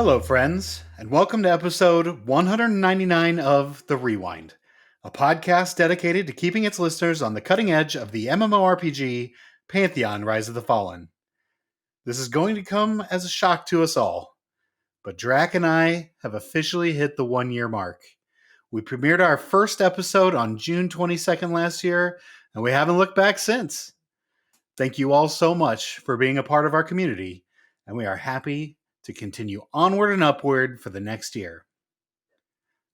Hello, friends, and welcome to episode 199 of The Rewind, a podcast dedicated to keeping its listeners on the cutting edge of the MMORPG Pantheon Rise of the Fallen. This is going to come as a shock to us all, but Draq and I have officially hit the 1 year mark. We premiered our first episode on June 22nd last year, and we haven't looked back since. Thank you all so much for being a part of our community, and we are happy to continue onward and upward for the next year.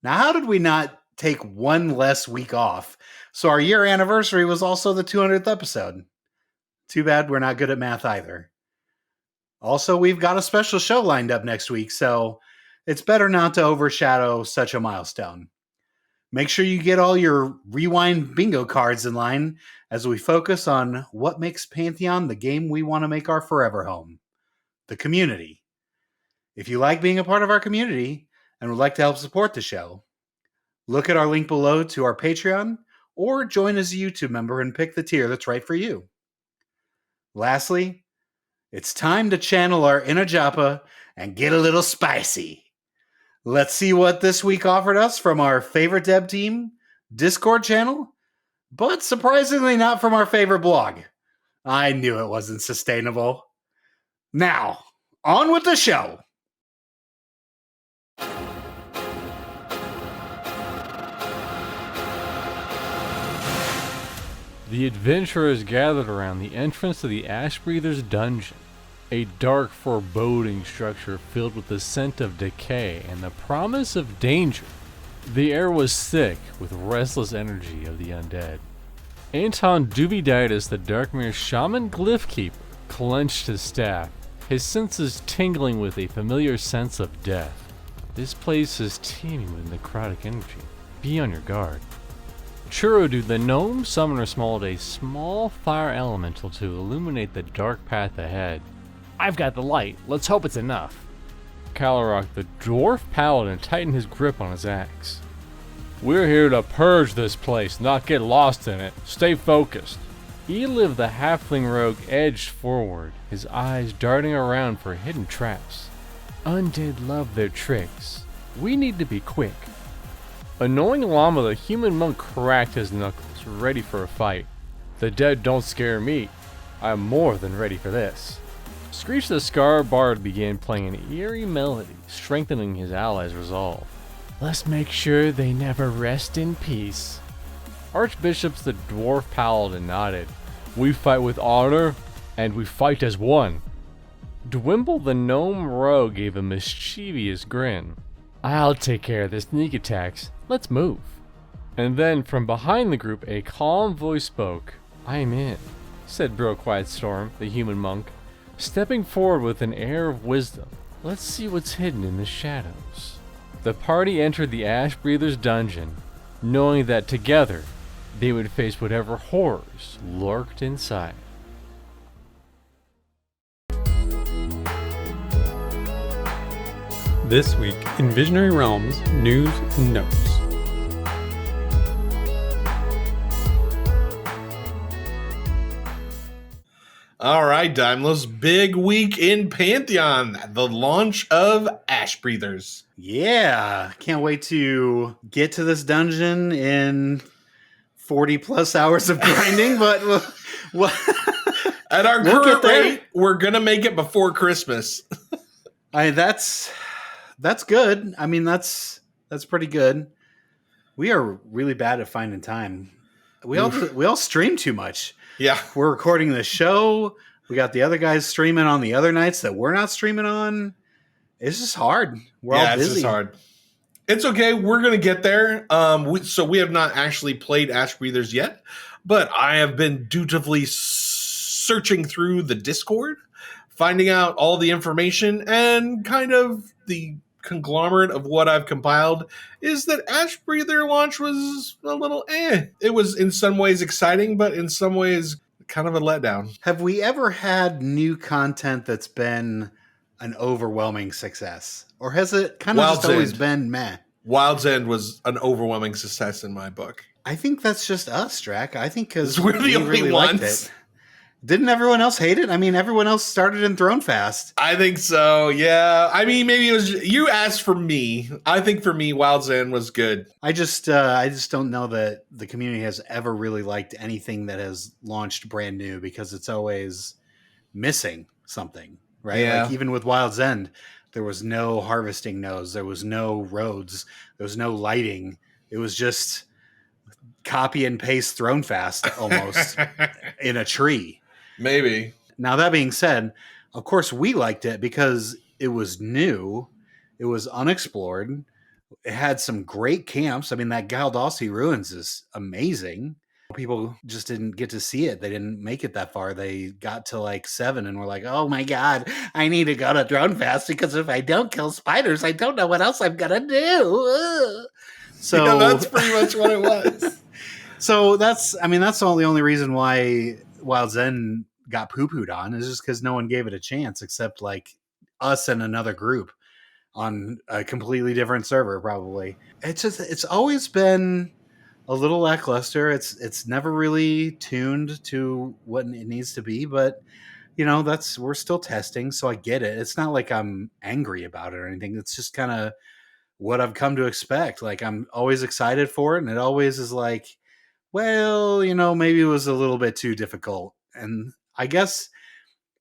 Now, how did we not take one less week off? So our year anniversary was also the 200th episode. Too bad we're not good at math either. Also, we've got a special show lined up next week, so it's better not to overshadow such a milestone. Make sure you get all your Rewind bingo cards in line as we focus on what makes Pantheon the game we want to make our forever home: the community. If you like being a part of our community and would like to help support the show, look at our link below to our Patreon or join as a YouTube member and pick the tier that's right for you. Lastly, it's time to channel our inner Joppa and get a little spicy. Let's see what this week offered us from our favorite dev team, Discord channel, but surprisingly not from our favorite blog. I knew it wasn't sustainable. Now, on with the show. The adventurers gathered around the entrance to the Ashbreathers Dungeon, a dark, foreboding structure filled with the scent of decay and the promise of danger. The air was thick with restless energy of the undead. Anton Duviditis, the Darkmere Shaman Glyphkeeper, clenched his staff, his senses tingling with a familiar sense of death. This place is teeming with necrotic energy. Be on your guard. Churudu, the gnome summoner, summoned a small fire elemental to illuminate the dark path ahead. I've got the light. Let's hope it's enough. Kalarok, the dwarf paladin, tightened his grip on his axe. We're here to purge this place, not get lost in it. Stay focused. Eliv, the halfling rogue, edged forward, his eyes darting around for hidden traps. Undead love their tricks. We need to be quick. Annoying Llama, the human monk, cracked his knuckles, ready for a fight. The dead don't scare me. I'm more than ready for this. Screech the Scar Bard began playing an eerie melody, strengthening his allies' resolve. Let's make sure they never rest in peace. Archbishops, the dwarf paladin, nodded. We fight with honor, and we fight as one. Dwimble, the gnome rogue, gave a mischievous grin. I'll take care of the sneak attacks. Let's move. And then from behind the group, a calm voice spoke. I'm in, said Bro Quietstorm, the human monk, stepping forward with an air of wisdom. Let's see what's hidden in the shadows. The party entered the Ashbreathers Dungeon, knowing that together they would face whatever horrors lurked inside. This week in Visionary Realms News and Notes. All right, Dymlos, big week in Pantheon, the launch of Ashbreathers. Yeah, can't wait to get to this dungeon in 40 plus hours of grinding, but At our current rate, we're going to make it before Christmas. That's good. I mean, that's pretty good. We are really bad at finding time. We all stream too much. Yeah. We're recording the show. We got the other guys streaming on the other nights that we're not streaming on. It's just hard. We're all busy. It's just hard. It's okay. We're going to get there. So we have not actually played Ashbreathers yet, but I have been dutifully searching through the Discord, finding out all the information, and kind of the conglomerate of what I've compiled is that Ashbreather launch was a little It was in some ways exciting, but in some ways kind of a letdown. Have we ever had new content that's been an overwhelming success? Or has it kind of just always been meh? Wild's End was an overwhelming success in my book. I think that's just us, Draq. I think because we're the only really ones. Liked it. Didn't everyone else hate it? I mean, everyone else started in Throne Fast. I think so. Yeah. I mean, maybe it was you asked for me. I think for me, Wild's End was good. I just don't know that the community has ever really liked anything that has launched brand new because it's always missing something, right? Yeah. Like even with Wild's End, there was no harvesting nodes, there was no roads, there was no lighting. It was just copy and paste Throne Fast almost in a tree. Maybe. Now, that being said, of course, we liked it because it was new, it was unexplored, it had some great camps. I mean, that Galdossi Ruins is amazing. People just didn't get to see it. They didn't make it that far. They got to like 7 and were like, oh my God, I need to go to Throne Fast because if I don't kill spiders, I don't know what else I'm going to do. Ugh. So yeah, that's pretty much what it was. So that's the only reason why Wild Zen got poo-pooed on is just because no one gave it a chance except like us and another group on a completely different server, probably. It's always been a little lackluster. It's never really tuned to what it needs to be, but we're still testing, so I get it. It's not like I'm angry about it or anything. It's just kind of what I've come to expect. Like I'm always excited for it, and it always is like, well, maybe it was a little bit too difficult. And I guess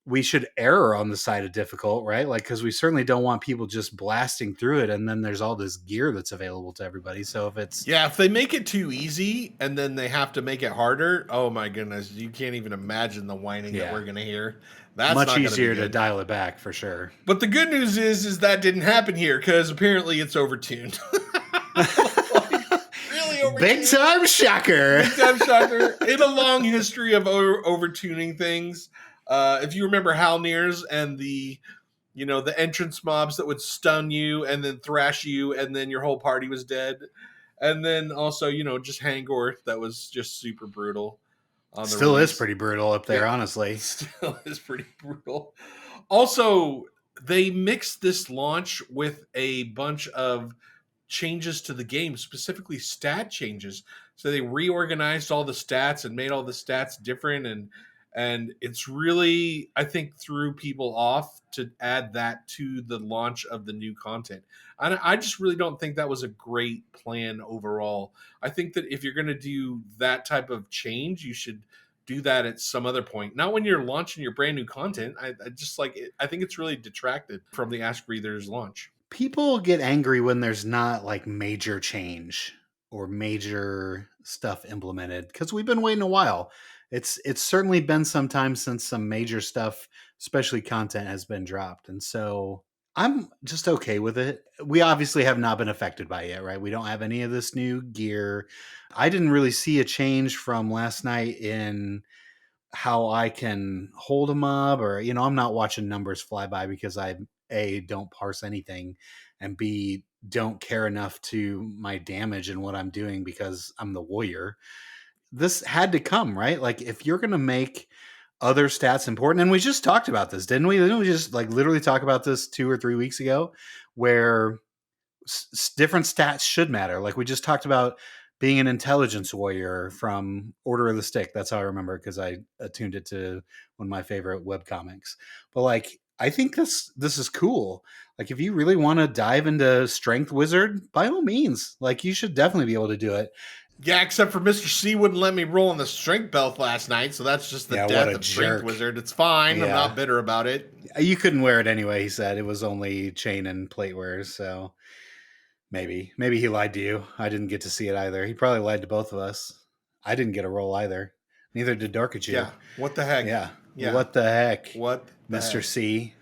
we should err on the side of difficult, right? Like, because we certainly don't want people just blasting through it. And then there's all this gear that's available to everybody. So if they make it too easy and then they have to make it harder, oh my goodness, you can't even imagine the whining that we're going to hear. That's much easier to dial it back for sure. But the good news is that didn't happen here because apparently it's overtuned. Big time shocker. Big time shocker. In a long history of overtuning things, if you remember Halnirs and the entrance mobs that would stun you and then thrash you and then your whole party was dead, and then also just Hangor that was just super brutal. Still is pretty brutal up there, honestly. Still is pretty brutal. Also, they mixed this launch with a bunch of changes to the game, specifically stat changes. So they reorganized all the stats and made all the stats different, and it's really, I think, threw people off to add that to the launch of the new content. And I just really don't think that was a great plan overall. I think that if you're going to do that type of change, you should do that at some other point, not when you're launching your brand new content. I just like it. I think it's really detracted from the Ashbreathers launch. People get angry when there's not like major change or major stuff implemented because we've been waiting a while. It's certainly been some time since some major stuff, especially content, has been dropped. And so I'm just okay with it. We obviously have not been affected by it yet, right? We don't have any of this new gear. I didn't really see a change from last night in how I can hold a mob, or I'm not watching numbers fly by because I A, don't parse anything, and B, don't care enough to my damage and what I'm doing because I'm the warrior. This had to come, right? Like if you're going to make other stats important, and we just talked about this, didn't we? Didn't we just like literally talk about this 2 or 3 weeks ago where different stats should matter? Like we just talked about being an intelligence warrior from Order of the Stick. That's how I remember, because I attuned it to one of my favorite webcomics. But like, I think this is cool. Like, if you really want to dive into Strength Wizard, by all means, like you should definitely be able to do it. Yeah, except for Mr. C wouldn't let me roll on the Strength Belt last night, so that's just the death of Strength Wizard. It's fine. Yeah. I'm not bitter about it. You couldn't wear it anyway, he said. It was only chain and plate wears, so maybe he lied to you. I didn't get to see it either. He probably lied to both of us. I didn't get a roll either. Neither did Darkachu. Yeah. What the heck? Yeah. What the heck? What the Mr. heck? C.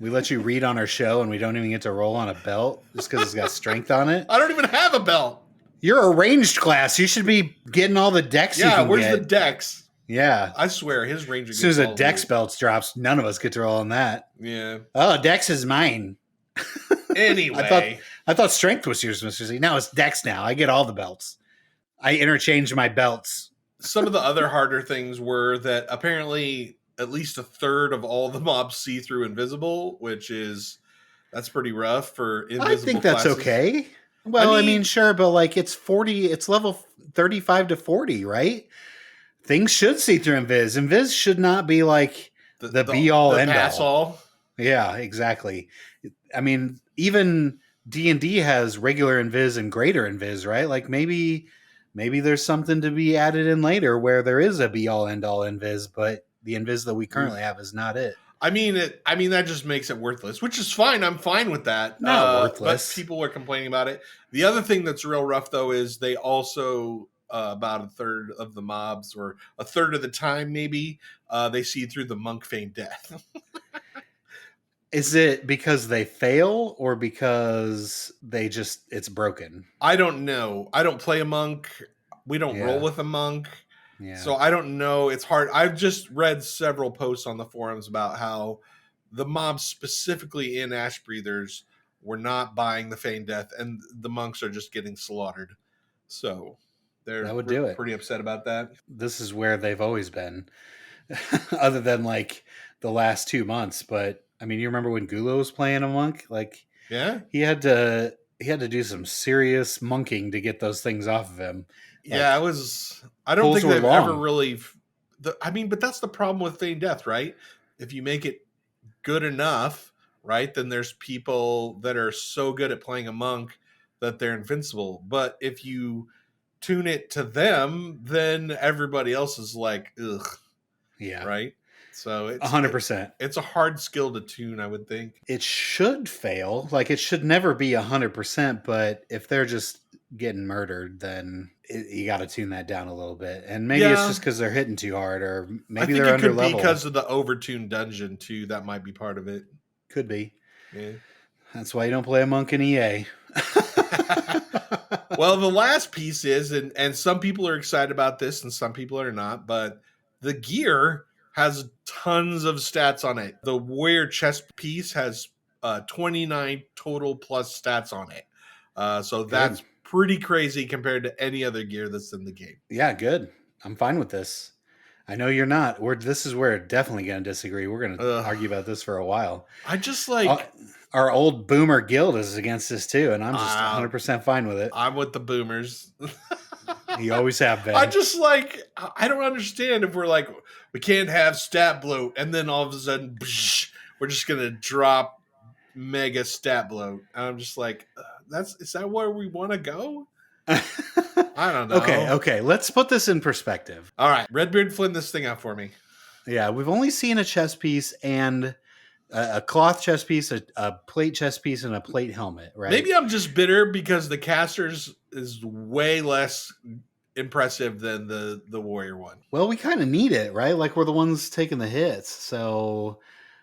We let you read on our show and we don't even get to roll on a belt just because it's got strength on it. I don't even have a belt. You're a ranged class. You should be getting all the decks you can Yeah, where's get. the dex? Yeah. I swear, his ranger as soon as a dex belt drops, none of us get to roll on that. Yeah. Oh, dex is mine. Anyway. I thought strength was yours, Mr. Z. Now it's dex now. I get all the belts. I interchange my belts. Some of the other harder things were that apparently at least a third of all the mobs see through invisible, that's pretty rough for invisible I think that's classes. Okay. Well, I mean, sure, but like it's level 35 to 40, right? things should see through invis. Invis should not be like the be all the end pass all. Yeah, exactly. I mean, even D&D has regular invis and greater invis, right? Like maybe there's something to be added in later where there is a be all end all invis, but the invis that we currently have is not it. I mean, that just makes it worthless, which is fine. I'm fine with that. Not worthless. But people are complaining about it. The other thing that's real rough, though, is they also, about a third of the mobs, or a third of the time, maybe, they see through the monk feign death. Is it because they fail or because it's broken? I don't know. I don't play a monk. We don't roll with a monk. Yeah. So I don't know. It's hard. I've just read several posts on the forums about how the mobs specifically in Ashbreathers were not buying the feign death, and the monks are just getting slaughtered. So they're pretty upset about that. This is where they've always been, other than like the last 2 months. But I mean, you remember when Gulo was playing a monk? Like, yeah, he had to do some serious monking to get those things off of him. Like, yeah, it was. I don't think they've ever really. But that's the problem with feign death, right? If you make it good enough, right, then there's people that are so good at playing a monk that they're invincible. But if you tune it to them, then everybody else is like, ugh. Yeah. Right. So it's 100%. It's a hard skill to tune, I would think. It should fail. Like, it should never be 100%. But if they're just getting murdered, then you got to tune that down a little bit. And maybe it's just because they're hitting too hard, or maybe they're under level. It could be because of the overtuned dungeon too. That might be part of it. Could be. Yeah. That's why you don't play a monk in EA. Well, the last piece is, and some people are excited about this and some people are not, but the gear has tons of stats on it. The warrior chest piece has 29 total plus stats on it. So that's pretty crazy compared to any other gear that's in the game. Yeah, good. I'm fine with this. I know you're not. This is where we're definitely going to disagree. We're going to argue about this for a while. I just like... Our old boomer guild is against this too, and I'm just 100% fine with it. I'm with the boomers. You always have been. I just like... I don't understand if we're like, we can't have stat bloat, and then all of a sudden, we're just going to drop mega stat bloat. And I'm just like, is that where we want to go? I don't know. Okay. Let's put this in perspective. All right. Redbeard, flint this thing out for me. Yeah, we've only seen a chest piece and a cloth chest piece, a plate chest piece, and a plate helmet, right? Maybe I'm just bitter because the casters is way less impressive than the warrior one. Well, we kind of need it, right? Like, we're the ones taking the hits. So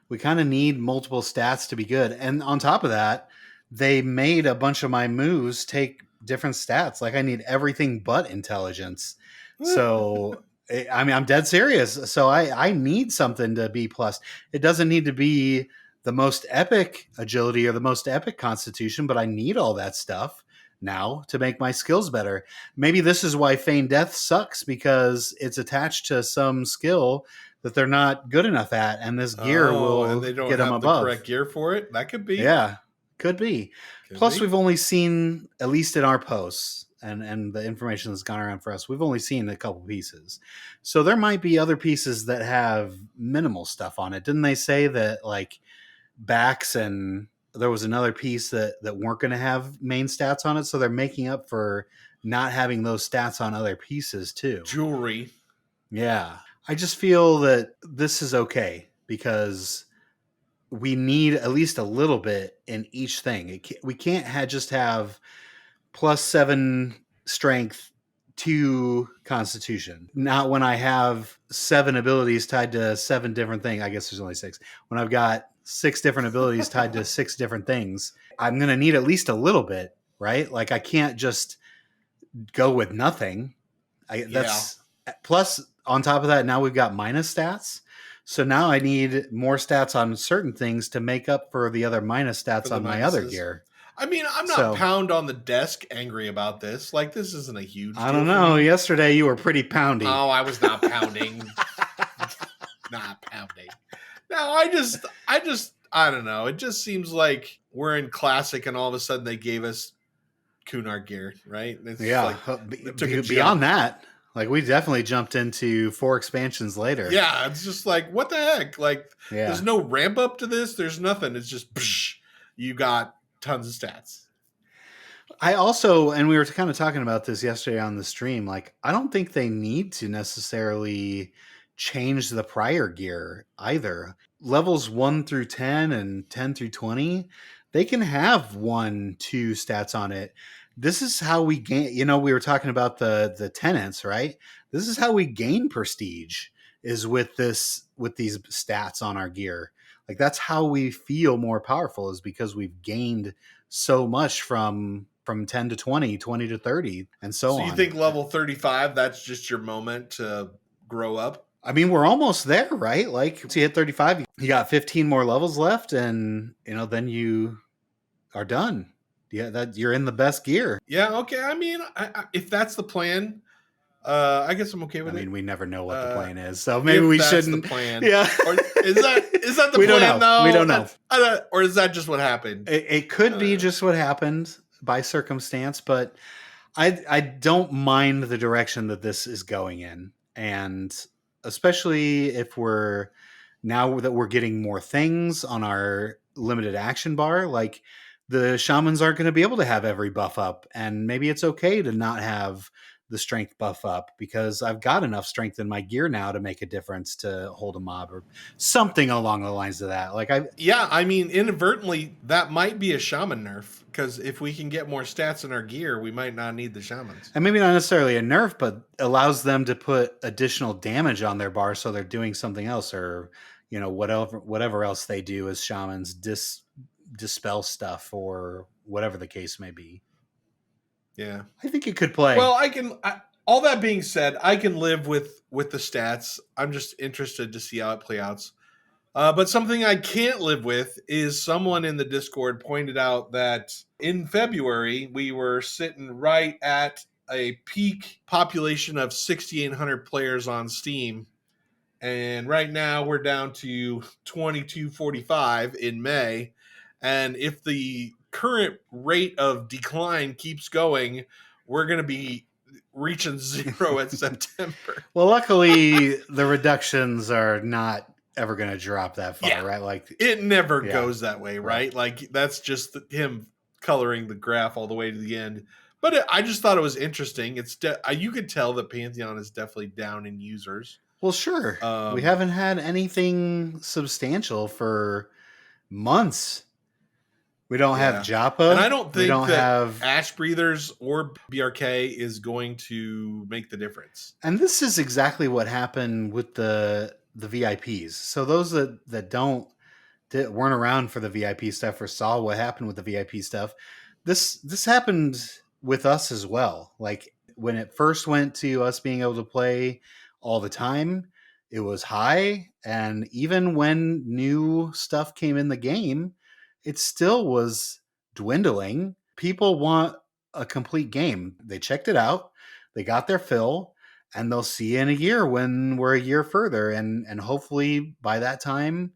we kind of need multiple stats to be good. And on top of that, they made a bunch of my moves take different stats. Like, I need everything but intelligence. So, I mean, I'm dead serious. So I need something to be plus. It doesn't need to be the most epic agility or the most epic constitution, but I need all that stuff now to make my skills better. Maybe this is why feign death sucks, because it's attached to some skill that they're not good enough at, and this gear will they don't get them have above. the correct gear for it. That could be. Yeah, could be. Plus, we've only seen, at least in our posts and the information that's gone around for us, we've only seen a couple pieces. So there might be other pieces that have minimal stuff on it. Didn't they say that, like, backs and there was another piece that weren't going to have main stats on it? So they're making up for not having those stats on other pieces too. Jewelry. Yeah. I just feel that this is okay because we need at least a little bit in each thing. We can't just have +7 strength, 2 constitution. Not when I have 7 abilities tied to 7 different things. I guess there's only 6. When I've got 6 different abilities tied to 6 different things, I'm going to need at least a little bit, right? Like, I can't just go with nothing. Plus, on top of that, now we've got minus stats. So now I need more stats on certain things to make up for the other minus stats on my other gear. I mean, I'm not pound on the desk angry about this. Like, this isn't a huge deal. I don't know. Yesterday you were pretty poundy. Oh, I was not pounding. Not pounding. No, I don't know. It just seems like we're in classic and all of a sudden they gave us Kunar gear, right? It's yeah. like, Beyond that, Like we definitely jumped into 4 expansions later. Yeah, it's just like, what the heck? Like, Yeah. there's no ramp up to this. There's nothing. It's just, you got tons of stats. I also, and we were kind of talking about this yesterday on the stream, like, I don't think they need to necessarily change the prior gear either. Levels 1 through 10 and 10 through 20, they can have 1, 2 stats on it. This is how we gain, we were talking about the tenants, right? This is how we gain prestige, is with these stats on our gear. Like, that's how we feel more powerful, is because we've gained so much from 10 to 20, 20 to 30, and so on. So you think level 35, that's just your moment to grow up? I mean, we're almost there, right? Like, once you hit 35, you got 15 more levels left, and then you are done. Yeah, that you're in the best gear. Yeah, okay. I mean, if that's the plan, I guess I'm okay with it. I mean, we never know what the plan is, so maybe we shouldn't. The plan. Yeah, or is that the we plan? Don't know. Though? We don't know. Or is that just what happened? It could be just what happened by circumstance, but I don't mind the direction that this is going in, and especially if we're getting more things on our limited action bar, like the shamans aren't going to be able to have every buff up, and maybe it's okay to not have the strength buff up because I've got enough strength in my gear now to make a difference to hold a mob or something along the lines of that. Like I mean, inadvertently, that might be a shaman nerf, because if we can get more stats in our gear, we might not need the shamans. And maybe not necessarily a nerf, but allows them to put additional damage on their bar, so they're doing something else, or whatever else they do as shamans, dispel stuff or whatever the case may be. Yeah, I think it could play. Well, all that being said, I can live with the stats. I'm just interested to see how it plays out. But something I can't live with is someone in the Discord pointed out that in February, we were sitting right at a peak population of 6,800 players on Steam. And right now we're down to 2,245 in May. And if the current rate of decline keeps going, we're going to be reaching 0 at September. Well, luckily, the reductions are not ever going to drop that far, right? Like, it never goes that way, right? Like, that's just him coloring the graph all the way to the end. But I just thought it was interesting. It's you could tell that Pantheon is definitely down in users. Well, sure. We haven't had anything substantial for months. We don't have Joppa. And I don't think have Ashbreathers or BRK is going to make the difference. And this is exactly what happened with the VIPs. So those that weren't around for the VIP stuff or saw what happened with the VIP stuff, this happened with us as well. Like, when it first went to us being able to play all the time, it was high, and even when new stuff came in the game, it still was dwindling. People want a complete game. They checked it out, they got their fill, and they'll see in a year when we're a year further, and hopefully by that time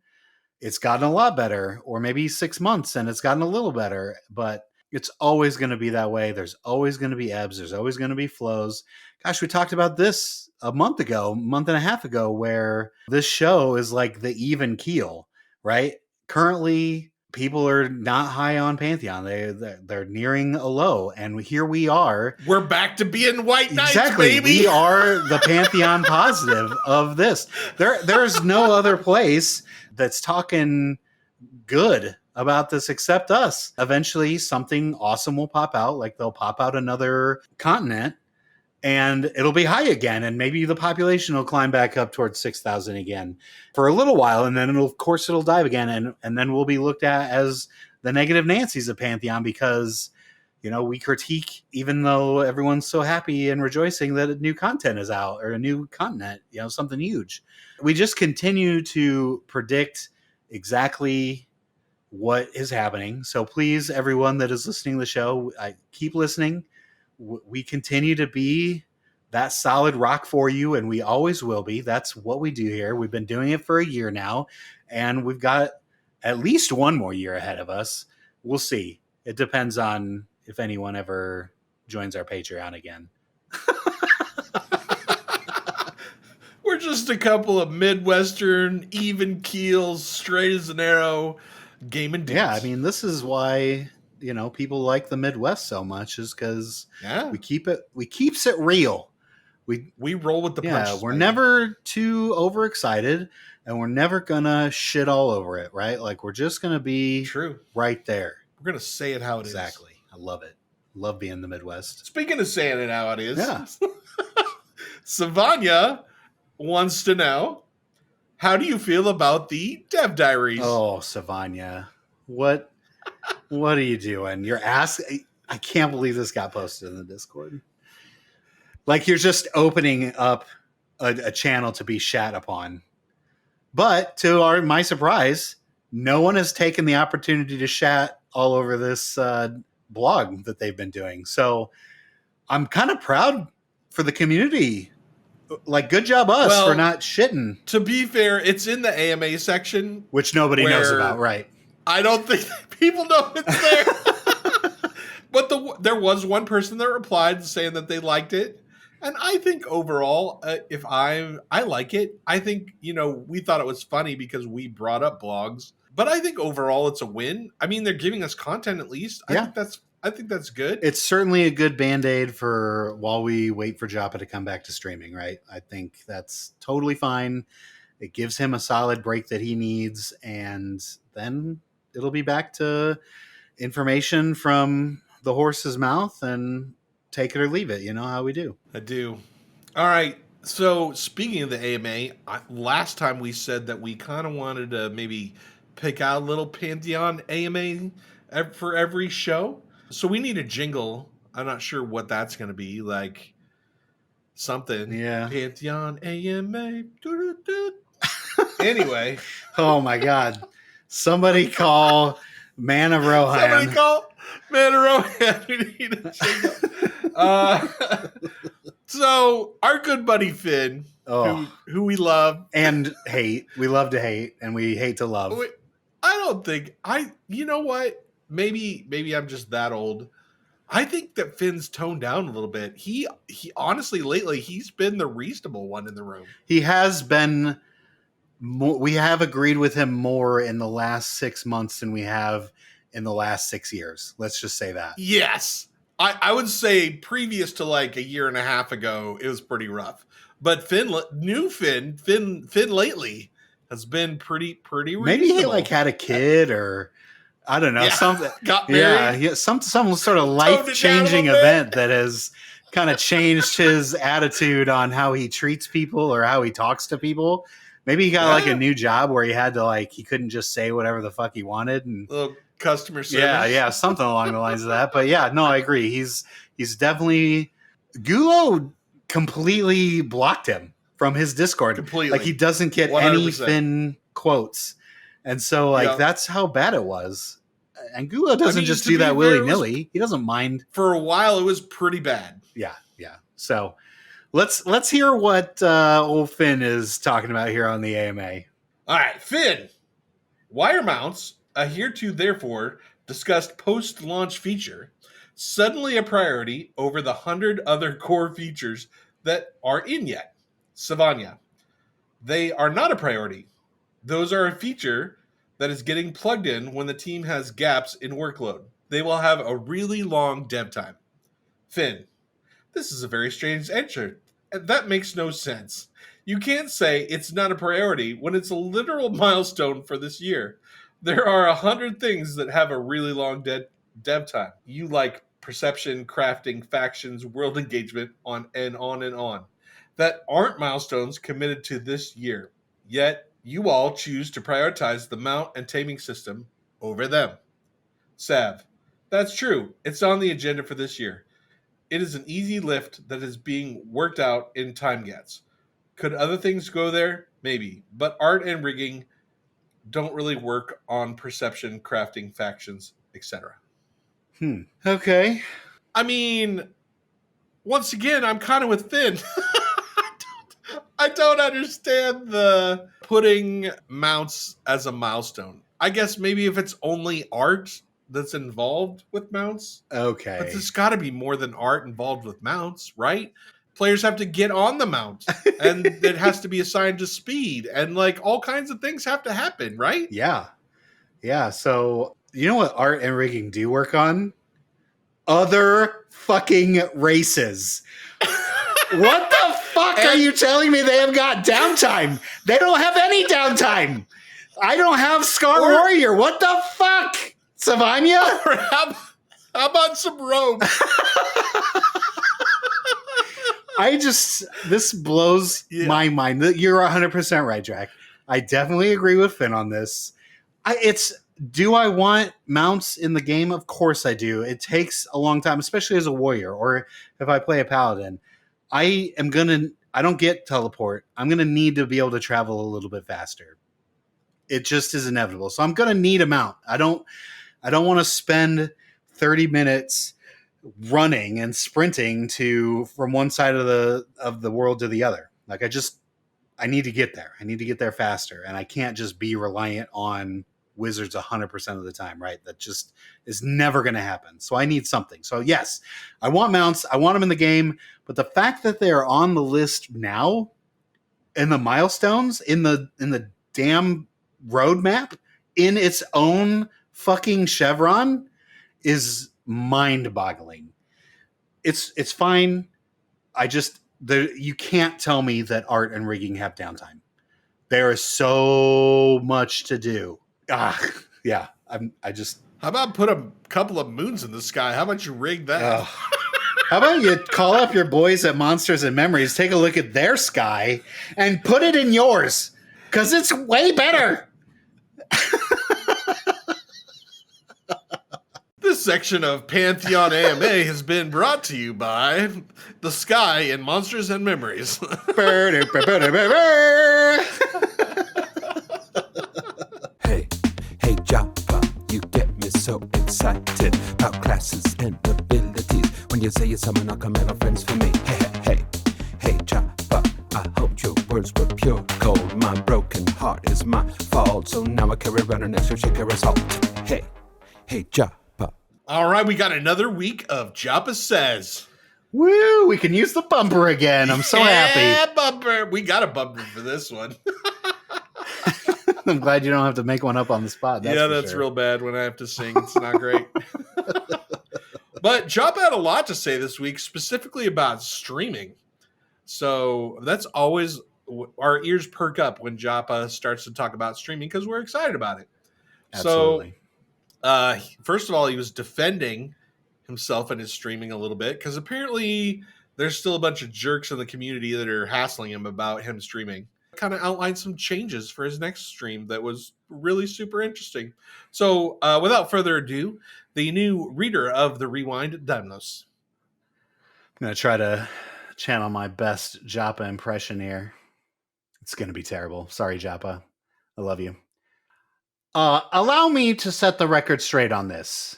it's gotten a lot better, or maybe 6 months and it's gotten a little better. But it's always going to be that way. There's always going to be ebbs. There's always going to be flows. Gosh, we talked about this a month and a half ago, where this show is like the even keel, right? Currently, people are not high on Pantheon. They're nearing a low, and here we are. We're back to being white knights, exactly. baby. We are the Pantheon positive of this. There's no other place that's talking good about this except us. Eventually, something awesome will pop out. Like, they'll pop out another continent, and it'll be high again, and maybe the population will climb back up towards 6,000 again for a little while, and then of course it'll dive again, and then we'll be looked at as the negative Nancys of Pantheon, because we critique, even though everyone's so happy and rejoicing that new content is out, or a new continent, something huge. We just continue to predict exactly what is happening. So please, everyone that is listening to the show, keep listening. We continue to be that solid rock for you, and we always will be. That's what we do here. We've been doing it for a year now, and we've got at least one more year ahead of us. We'll see. It depends on if anyone ever joins our Patreon again. We're just a couple of Midwestern, even keels, straight as an arrow, gaming dudes. Yeah, I mean, this is why, people like the Midwest so much, is because we keeps it real. We roll with the punches. We're never too overexcited, and we're never gonna shit all over it, right? Like, we're just gonna be right there. We're gonna say it how it is. Exactly. I love it. Love being in the Midwest. Speaking of saying it how it is, yeah. Savanya wants to know, how do you feel about the Dev Diaries? Oh, Savanya, what are you doing? You're asking. I can't believe this got posted in the Discord. Like, you're just opening up a channel to be shat upon. But to my surprise, no one has taken the opportunity to shat all over this blog that they've been doing. So I'm kind of proud for the community. Like, good job us for not shitting. To be fair, it's in the AMA section, which nobody knows about, right? I don't think people know it's there. But there was one person that replied saying that they liked it. And I think overall, I like it. I think, we thought it was funny because we brought up blogs. But I think overall it's a win. I mean, they're giving us content at least. I think that's good. It's certainly a good Band-Aid for while we wait for Joppa to come back to streaming, right? I think that's totally fine. It gives him a solid break that he needs, and then it'll be back to information from the horse's mouth, and take it or leave it. You know how we do. I do. All right. So speaking of the AMA, last time we said that we kind of wanted to maybe pick out a little Pantheon AMA for every show. So we need a jingle. I'm not sure what that's going to be. Like something. Yeah. Pantheon AMA. Anyway. Oh my God. Somebody call Man of Rohan. Somebody call Man of Rohan. We need a jingle. So our good buddy Finn, who we love and hate. We love to hate, and we hate to love. You know what? Maybe I'm just that old. I think that Finn's toned down a little bit. He honestly, lately, he's been the reasonable one in the room. He has been. We have agreed with him more in the last 6 months than we have in the last 6 years. Let's just say that. Yes. I would say previous to like a year and a half ago, it was pretty rough. But Finn lately has been pretty reasonable. Maybe he had a kid, or I don't know, something. Got married. Yeah, some sort of life-changing event that has kind of changed his attitude on how he treats people or how he talks to people. Maybe he got a new job where he had to he couldn't just say whatever the fuck he wanted, and little customer service. Yeah, something along the lines of that. But yeah, no, I agree. He's definitely Gulo completely blocked him from his Discord. Completely. Like, he doesn't get 100%. any Finn quotes. And so that's how bad it was. And Gulo doesn't just do that willy-nilly. He doesn't mind. For a while it was pretty bad. Yeah. So let's hear what old Finn is talking about here on the AMA. All right, Finn. Wire mounts, a hereto therefore discussed post-launch feature, suddenly a priority over the 100 other core features that are in yet. Savanya. They are not a priority. Those are a feature that is getting plugged in when the team has gaps in workload. They will have a really long dev time. Finn. This is a very strange answer. That makes no sense. You can't say it's not a priority when it's a literal milestone for this year. There are 100 things that have a really long dev time. You like perception, crafting, factions, world engagement, on and on and on. That aren't milestones committed to this year. Yet, you all choose to prioritize the mount and taming system over them. Sav. That's true. It's on the agenda for this year. It is an easy lift that is being worked out in time gaps. Could other things go there? Maybe. But art and rigging don't really work on perception, crafting, factions, etc. Okay. I mean, once again, I'm kind of with Finn. I don't understand the putting mounts as a milestone. I guess maybe if it's only art that's involved with mounts. Okay. But there's got to be more than art involved with mounts, right? players have to get on the mount, and it has to be assigned to speed, and like all kinds of things have to happen, right? Yeah. Yeah. So, you know what art and rigging do work on? Other fucking races. What the fuck are you telling me they have got downtime? They don't have any downtime. I don't have Scar Warrior. What the fuck? Savanya? How about some Rome? This blows my mind. You're 100% right, Draq. I definitely agree with Finn on this. Do I want mounts in the game? Of course I do. It takes a long time, especially as a warrior or if I play a paladin. I don't get teleport. I'm going to need to be able to travel a little bit faster. It just is inevitable. So I'm going to need a mount. I don't want to spend 30 minutes running and sprinting from one side of the world to the other. Like I need to get there. I need to get there faster, and I can't just be reliant on wizards 100% of the time, right? That just is never going to happen. So I need something. So yes, I want mounts. I want them in the game, but the fact that they are on the list now in the milestones in the damn roadmap in its own fucking chevron is mind-boggling. It's fine. You can't tell me that art and rigging have downtime. There is so much to do. Yeah. How about put a couple of moons in the sky? How about you rig that? How about you call up your boys at Monsters and Memories, take a look at their sky, and put it in yours, because it's way better. This section of Pantheon AMA has been brought to you by the sky in Monsters and Memories. Hey, Joppa, you get me so excited about classes and abilities. When you say you're someone, I'll come and are friends for me. Hey, Joppa, I hoped your words were pure gold. My broken heart is my fault, so now I carry around an extra shaker of salt. Hey, Joppa. All right, we got another week of Joppa Says. Woo, we can use the bumper again. I'm so happy. Yeah, bumper. We got a bumper for this one. I'm glad you don't have to make one up on the spot. That's sure. real bad when I have to sing. It's not great. But Joppa had a lot to say this week, specifically about streaming. So that's always, our ears perk up when Joppa starts to talk about streaming because we're excited about it. Absolutely. So, first of all, he was defending himself and his streaming a little bit because apparently there's still a bunch of jerks in the community that are hassling him about him streaming. Kind of outlined some changes for his next stream that was really super interesting. So, without further ado, the new reader of the Rewind, Dymlos. I'm going to try to channel my best Joppa impression here. It's going to be terrible. Sorry, Joppa. I love you. Allow me to set the record straight on this.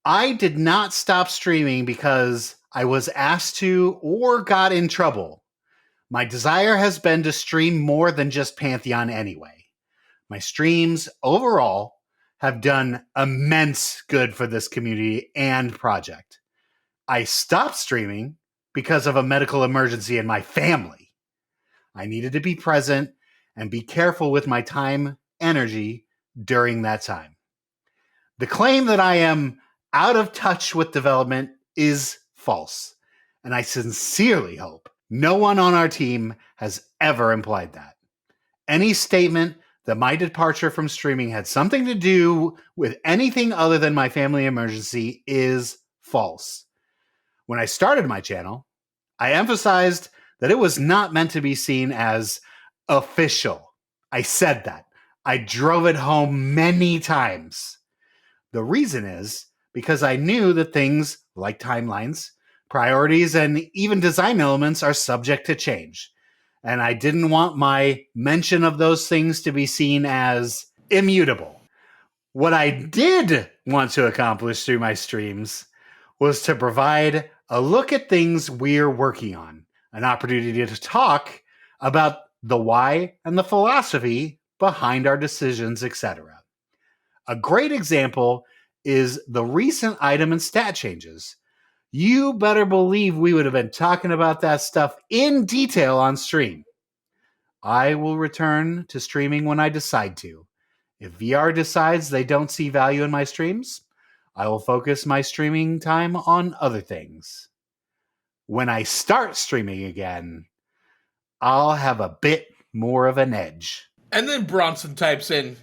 I did not stop streaming because I was asked to or got in trouble. My desire has been to stream more than just Pantheon anyway. My streams overall have done immense good for this community and project. I stopped streaming because of a medical emergency in my family. I needed to be present and be careful with my time, energy during that time. The claim that I am out of touch with development is false, and I sincerely hope no one on our team has ever implied that. Any statement that my departure from streaming had something to do with anything other than my family emergency is false. When I started my channel, I emphasized that it was not meant to be seen as official. I said that. I drove it home many times. The reason is because I knew that things like timelines, priorities, and even design elements are subject to change. And I didn't want my mention of those things to be seen as immutable. What I did want to accomplish through my streams was to provide a look at things we're working on, an opportunity to talk about the why and the philosophy behind our decisions, etc. A great example is the recent item and stat changes. you better believe we would have been talking about that stuff in detail on stream. I will return to streaming when I decide to. If VR decides they don't see value in my streams, I will focus my streaming time on other things. When I start streaming again, I'll have a bit more of an edge. And then Bronson types in,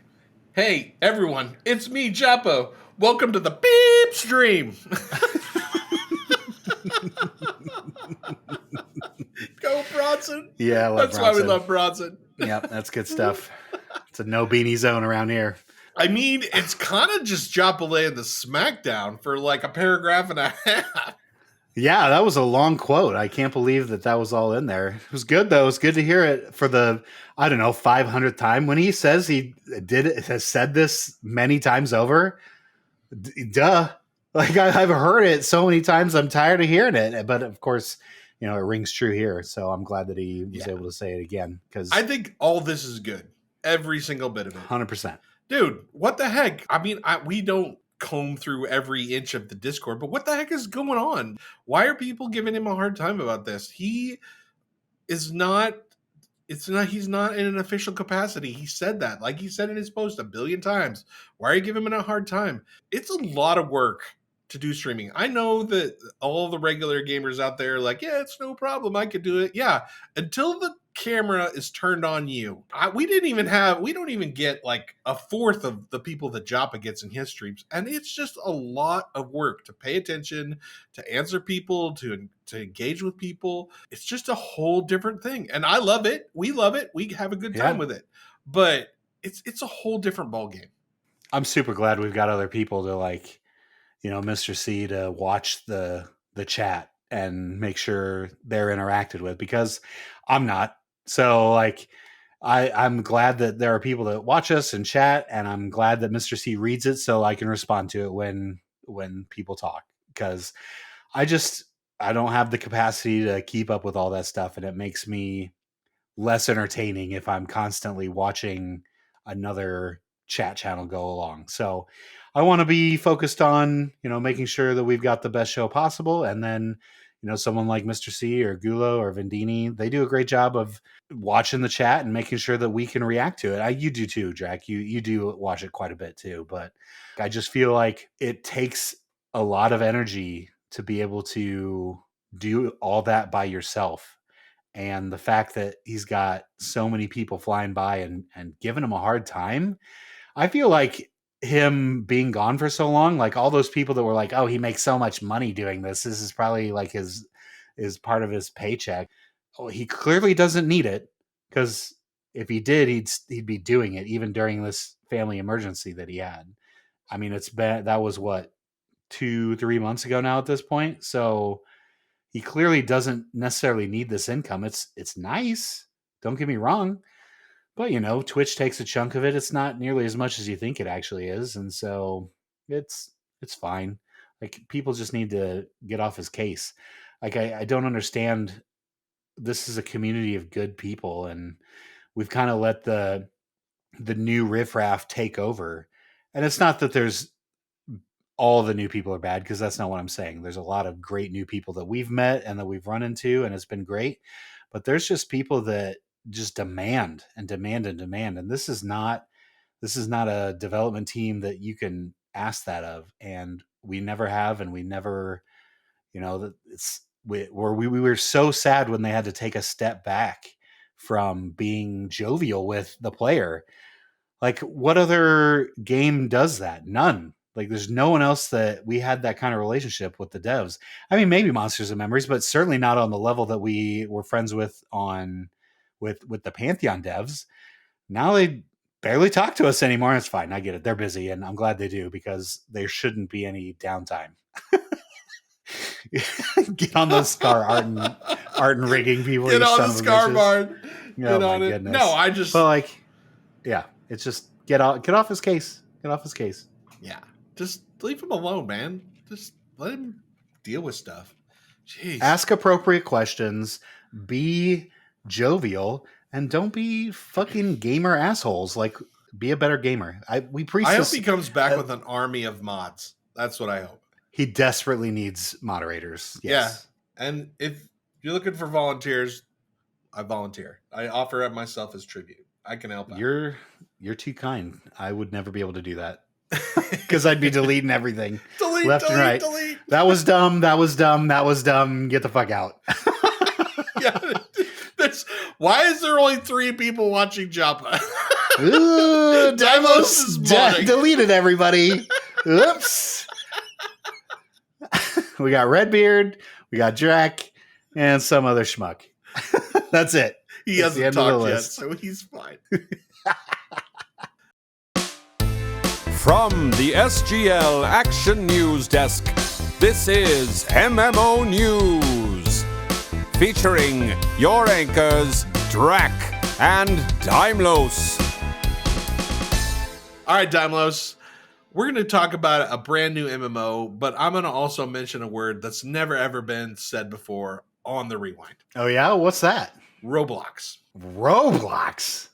"Hey, everyone, it's me, Joppa. Welcome to the beep stream." Go, Bronson. Yeah, I love That's Bronson. why we love Bronson. Yep, that's good stuff. It's a no beanie zone around here. I mean, it's kind of just Joppa laying the smackdown for like a paragraph and a half. Yeah, that was a long quote. I can't believe that was all in there. It was good, though. It was good to hear it for the, 500th time. When he says has said this many times over, duh. Like, I've heard it so many times, I'm tired of hearing it. But, of course, it rings true here. So I'm glad that he was able to say it again. Because I think all this is good. Every single bit of it. 100%. Dude, what the heck? I mean, we don't comb through every inch of the Discord, but what the heck is going on? Why are people giving him a hard time about this? He's not in an official capacity. He said that. Like he said in his post 1 billion times. Why are you giving him a hard time? It's a lot of work to do streaming. I know that all the regular gamers out there are like, yeah, it's no problem. I could do it. Yeah, until the camera is turned on you. We don't even get like a fourth of the people that Joppa gets in his streams. And it's just a lot of work to pay attention, to answer people, to engage with people. It's just a whole different thing. And I love it. We love it. We have a good time with it. But it's a whole different ballgame. I'm super glad we've got other people to Mr. C to watch the chat and make sure they're interacted with, because I'm not. So I'm glad that there are people that watch us and chat, and I'm glad that Mr. C reads it so I can respond to it when people talk, because I don't have the capacity to keep up with all that stuff, and it makes me less entertaining if I'm constantly watching another chat channel go along. So I want to be focused on, making sure that we've got the best show possible. And then, someone like Mr. C or Gulo or Vendini, they do a great job of watching the chat and making sure that we can react to it. You do too, Draq. You do watch it quite a bit too. But I just feel like it takes a lot of energy to be able to do all that by yourself. And the fact that he's got so many people flying by and giving him a hard time, I feel like him being gone for so long, like all those people that were like, oh, he makes so much money doing this. This is probably like his part of his paycheck. Oh, he clearly doesn't need it, because if he did, he'd be doing it even during this family emergency that he had. I mean, that was what, 2-3 months ago now at this point. So he clearly doesn't necessarily need this income. It's nice. Don't get me wrong. But, Twitch takes a chunk of it. It's not nearly as much as you think it actually is. And so it's fine. Like, people just need to get off his case. Like, I don't understand. This is a community of good people, and we've kind of let the new riffraff take over. And it's not that there's all the new people are bad, because that's not what I'm saying. There's a lot of great new people that we've met and that we've run into, and it's been great. But there's just people that just demand and demand and demand. And this is not a development team that you can ask that of. And we never have, and we never, we were so sad when they had to take a step back from being jovial with the player. Like, what other game does that? None. Like, there's no one else that we had that kind of relationship with the devs. I mean, maybe Monsters and Memories, but certainly not on the level that we were friends with with the Pantheon devs. Now they barely talk to us anymore. It's fine. I get it. They're busy, and I'm glad they do, because there shouldn't be any downtime. Get on the Scar art and rigging people. Get on the Scar barn. Get on it. Goodness. No, I just. But it's just get off his case. Get off his case. Yeah, just leave him alone, man. Just let him deal with stuff. Jeez. Ask appropriate questions. Be jovial, and don't be fucking gamer assholes. Like, be a better gamer. I hope he comes back with an army of mods. That's what I hope. He desperately needs moderators. Yes. Yeah. And if you're looking for volunteers, I volunteer. I offer up myself as tribute. I can help out. You're too kind. I would never be able to do that. Because I'd be deleting everything. Delete, left and right. delete. That was dumb. That was dumb. That was dumb. Get the fuck out. Yeah. Why is there only 3 people watching Joppa? Ooh, Dymlos is modding. deleted everybody. Oops. We got Redbeard, we got Draq, and some other schmuck. That's it. He That's the hasn't end of the talked yet, list. so he's fine. From the SGL Action News Desk, this is MMO News, featuring your anchors, Draq and Dymlos. All right, Dymlos. We're going to talk about a brand new MMO, but I'm going to also mention a word that's never, ever been said before on the Rewind. Oh, yeah? What's that? Roblox. Roblox?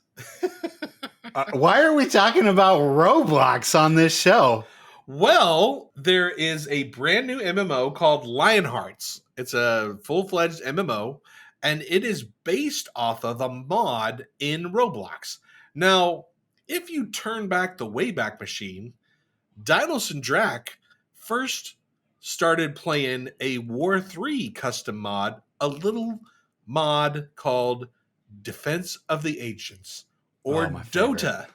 Why are we talking about Roblox on this show? Well, there is a brand new MMO called Lionhearts. It's a full-fledged MMO, and it is based off of a mod in Roblox. Now, if you turn back the Wayback Machine, Dymlos and Draq first started playing a War 3 custom mod, a little mod called Defense of the Ancients, or my favorite. Dota.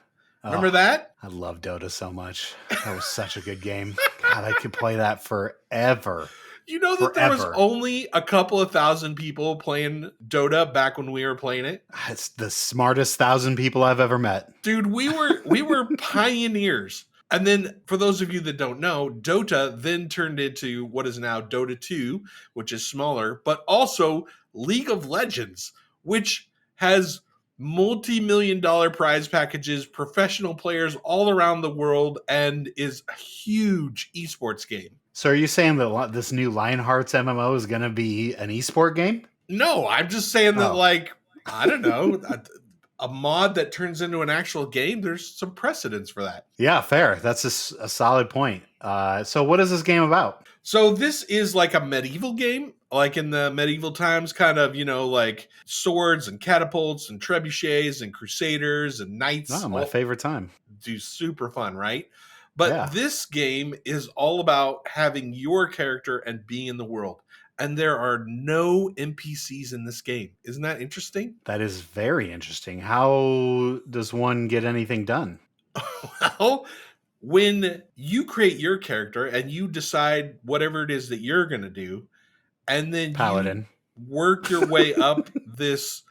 Remember that? I love Dota so much. That was such a good game. God, I could play that forever. You know that there was only a couple of thousand people playing Dota back when we were playing it? It's the smartest 1,000 people I've ever met. Dude, we were pioneers. And then, for those of you that don't know, Dota then turned into what is now Dota 2, which is smaller, but also League of Legends, which has multi-million-dollar prize packages, professional players all around the world, and is a huge esports game. So are you saying that this new Lionhearts MMO is going to be an esport game? No, I'm just saying that, I don't know, a mod that turns into an actual game, there's some precedence for that. Yeah, fair. That's a solid point. So what is this game about? So this is like a medieval game, like in the medieval times, kind of, like swords and catapults and trebuchets and crusaders and knights. Oh, my favorite time. Do super fun, right? But This game is all about having your character and being in the world. And there are no NPCs in this game. Isn't that interesting? That is very interesting. How does one get anything done? Well, when you create your character and you decide whatever it is that you're going to do, and then Paladin, you work your way up this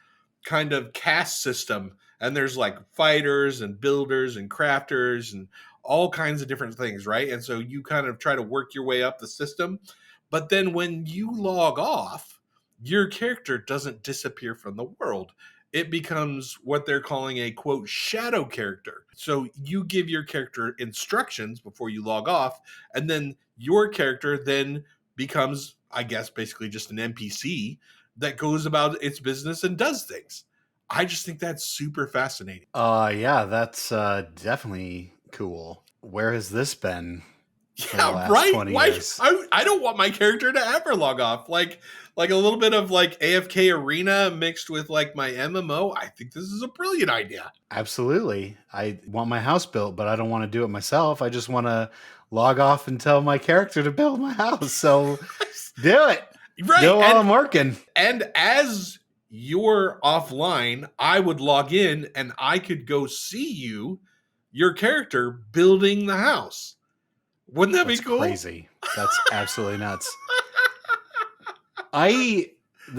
kind of caste system, and there's like fighters and builders and crafters and all kinds of different things, right? And so you kind of try to work your way up the system. But then when you log off, your character doesn't disappear from the world. It becomes what they're calling a, quote, shadow character. So you give your character instructions before you log off, and then your character then becomes, I guess, basically just an NPC that goes about its business and does things. I just think that's super fascinating. Yeah, that's definitely cool. Where has this been? Yeah, right. Why? I don't want my character to ever log off. Like a little bit of like AFK Arena mixed with like my MMO. I think this is a brilliant idea. Absolutely. I want my house built, but I don't want to do it myself. I just want to log off and tell my character to build my house. So do it. Right. Do it while I'm working. And as you're offline, I would log in and I could go see your character building the house. Wouldn't that be cool? Crazy. That's absolutely nuts. This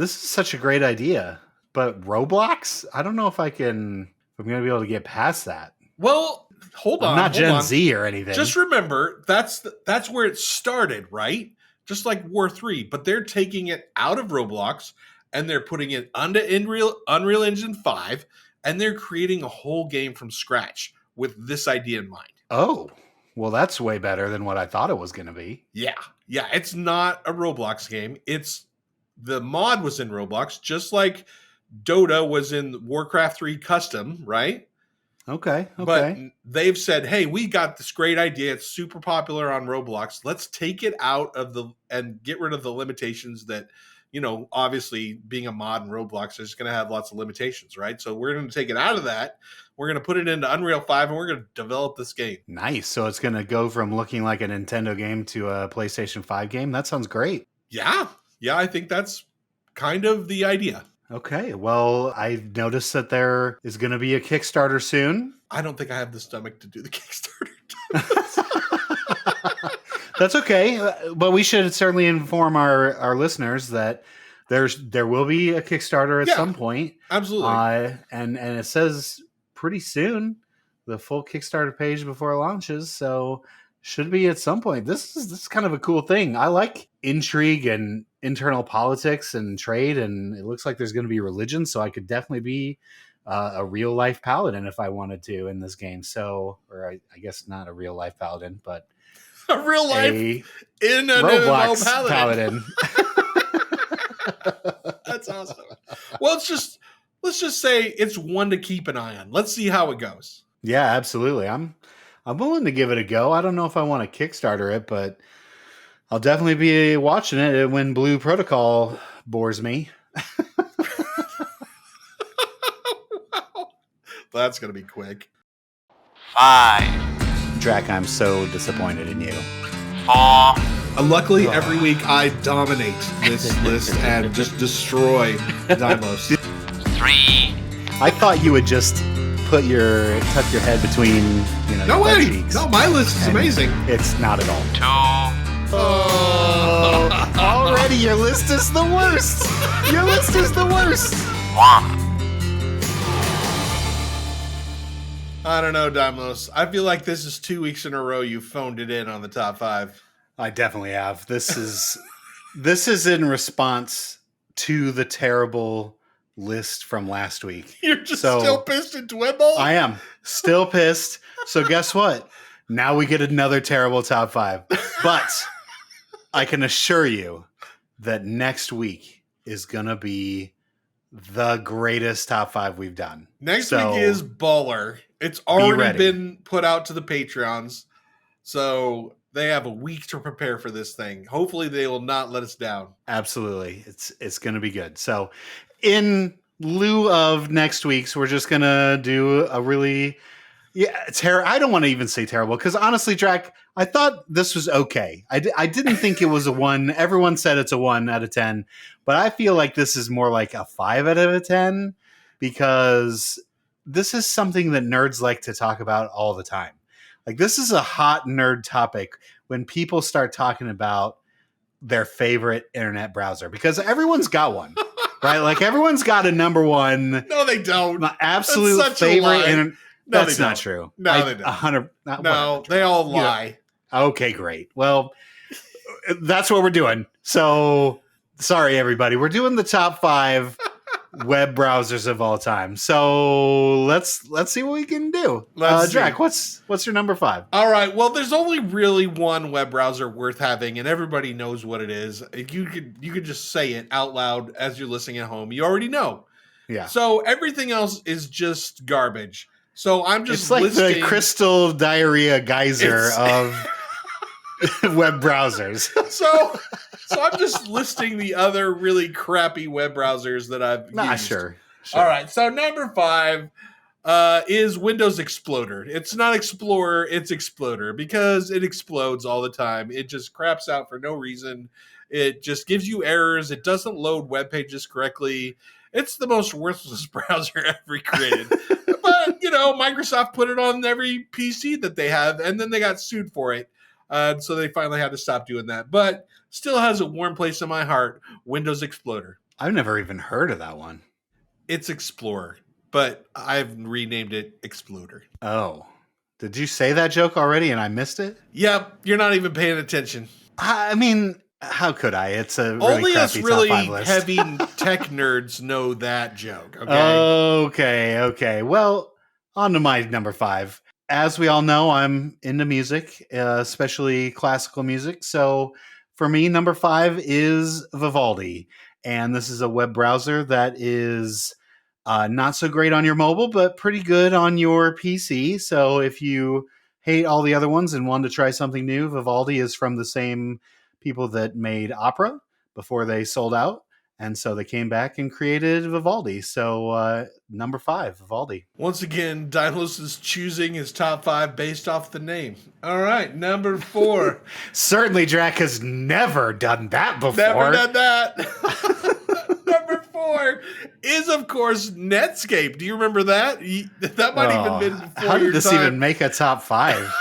is such a great idea, but Roblox? I don't know if I'm going to be able to get past that. Well, hold on. I'm not Gen Z or anything. Just remember, that's where it started, right? Just like War 3, but they're taking it out of Roblox and they're putting it under Unreal Engine 5, and they're creating a whole game from scratch with this idea in mind. Oh, well, that's way better than what I thought it was going to be. Yeah. It's not a Roblox game. The mod was in Roblox, just like Dota was in Warcraft 3 Custom, right? Okay. But they've said, hey, we got this great idea. It's super popular on Roblox. Let's take it out of and get rid of the limitations that, obviously being a mod in Roblox is going to have lots of limitations, right? So we're going to take it out of that. We're going to put it into Unreal 5 and we're going to develop this game. Nice. So it's going to go from looking like a Nintendo game to a PlayStation 5 game. That sounds great. Yeah. Yeah, I think that's kind of the idea. Okay. Well, I've noticed that there is going to be a Kickstarter soon. I don't think I have the stomach to do the Kickstarter. That's okay. But we should certainly inform our listeners that there will be a Kickstarter at some point. Absolutely. And it says pretty soon, the full Kickstarter page before it launches. So should be at some point. This is kind of a cool thing. I like intrigue and internal politics and trade, and it looks like there's going to be religion. So I could definitely be a real life paladin if I wanted to in this game. So, or I guess not a real life paladin, but a real life in an Roblox MMO paladin. That's awesome. Well, let's just say it's one to keep an eye on. Let's see how it goes. Yeah, absolutely. I'm willing to give it a go. I don't know if I want to Kickstarter it, but I'll definitely be watching it when Blue Protocol bores me. Wow. That's going to be quick. 5, Draq, I'm so disappointed in you. 4, Luckily, every week I dominate this list and just destroy Dymlos. 3, I thought you would just tuck your head between, No your butt way! cheeks. No, my list is And amazing. It's not at all. 2, Oh, already your list is the worst. Your list is the worst. 1. I don't know, Dymlos. I feel like this is 2 weeks in a row you phoned it in on the top 5. I definitely have. This is in response to the terrible list from last week. You're just So- still pissed at Dwimble? I am still pissed. So guess what? Now we get another terrible top 5. But I can assure you that next week is going to be the greatest top 5 we've done. Next So, week is Baller. It's already ready. been put out to the Patreons. So they have a week to prepare for this thing. Hopefully they will not let us down. absolutely. It's going to be good. So in lieu of next week's, we're just going to do a really I don't want to even say terrible because honestly, Draq, I thought this was okay. I didn't think it was a 1. Everyone said it's a 1 out of 10, but I feel like this is more like a 5 out of a 10 because this is something that nerds like to talk about all the time. Like this is a hot nerd topic when people start talking about their favorite internet browser because everyone's got one, right? Like everyone's got a number one. No, they don't. My absolute That's such a favorite lie. internet. No, That's they not don't. true. No, they don't. 100. No, whatever. they all lie. Okay, great. Well, that's what we're doing. So, sorry, everybody. We're doing the top 5 web browsers of all time. So let's see what we can do. Let's see. Draq, what's your number 5? All right. Well, there's only really one web browser worth having, and everybody knows what it is. You could just say it out loud as you're listening at home. You already know. Yeah. So everything else is just garbage. So I'm just It's like listing the crystal diarrhea geyser It's- of web browsers. So I'm just listing the other really crappy web browsers that I've used. Sure. All right. So number 5 is Windows Exploder. It's not Explorer, it's Exploder because it explodes all the time. It just craps out for no reason. It just gives you errors. It doesn't load web pages correctly. It's the most worthless browser ever created. But, Microsoft put it on every PC that they have, and then they got sued for it. So they finally had to stop doing that. But still has a warm place in my heart, Windows Exploder. I've never even heard of that one. It's Explorer, but I've renamed it Exploder. Oh. Did you say that joke already and I missed it? Yep, you're not even paying attention. I mean, how could I? It's a really Only us crappy really top 5 list. heavy tech nerds know that joke. Okay. Okay. Well, on to my number 5. As we all know, I'm into music, especially classical music. So for me, number 5 is Vivaldi. And this is a web browser that is Not so great on your mobile, but pretty good on your PC. So if you hate all the other ones and want to try something new, Vivaldi is from the same people that made Opera before they sold out. And so they came back and created Vivaldi. So number 5, Vivaldi. Once again, Dymlos is choosing his top 5 based off the name. All right, number 4. Certainly Draq has never done that before. Never done that. Number 4 is, of course, Netscape. Do you remember that? That might even been before how did your this time. even make a top 5?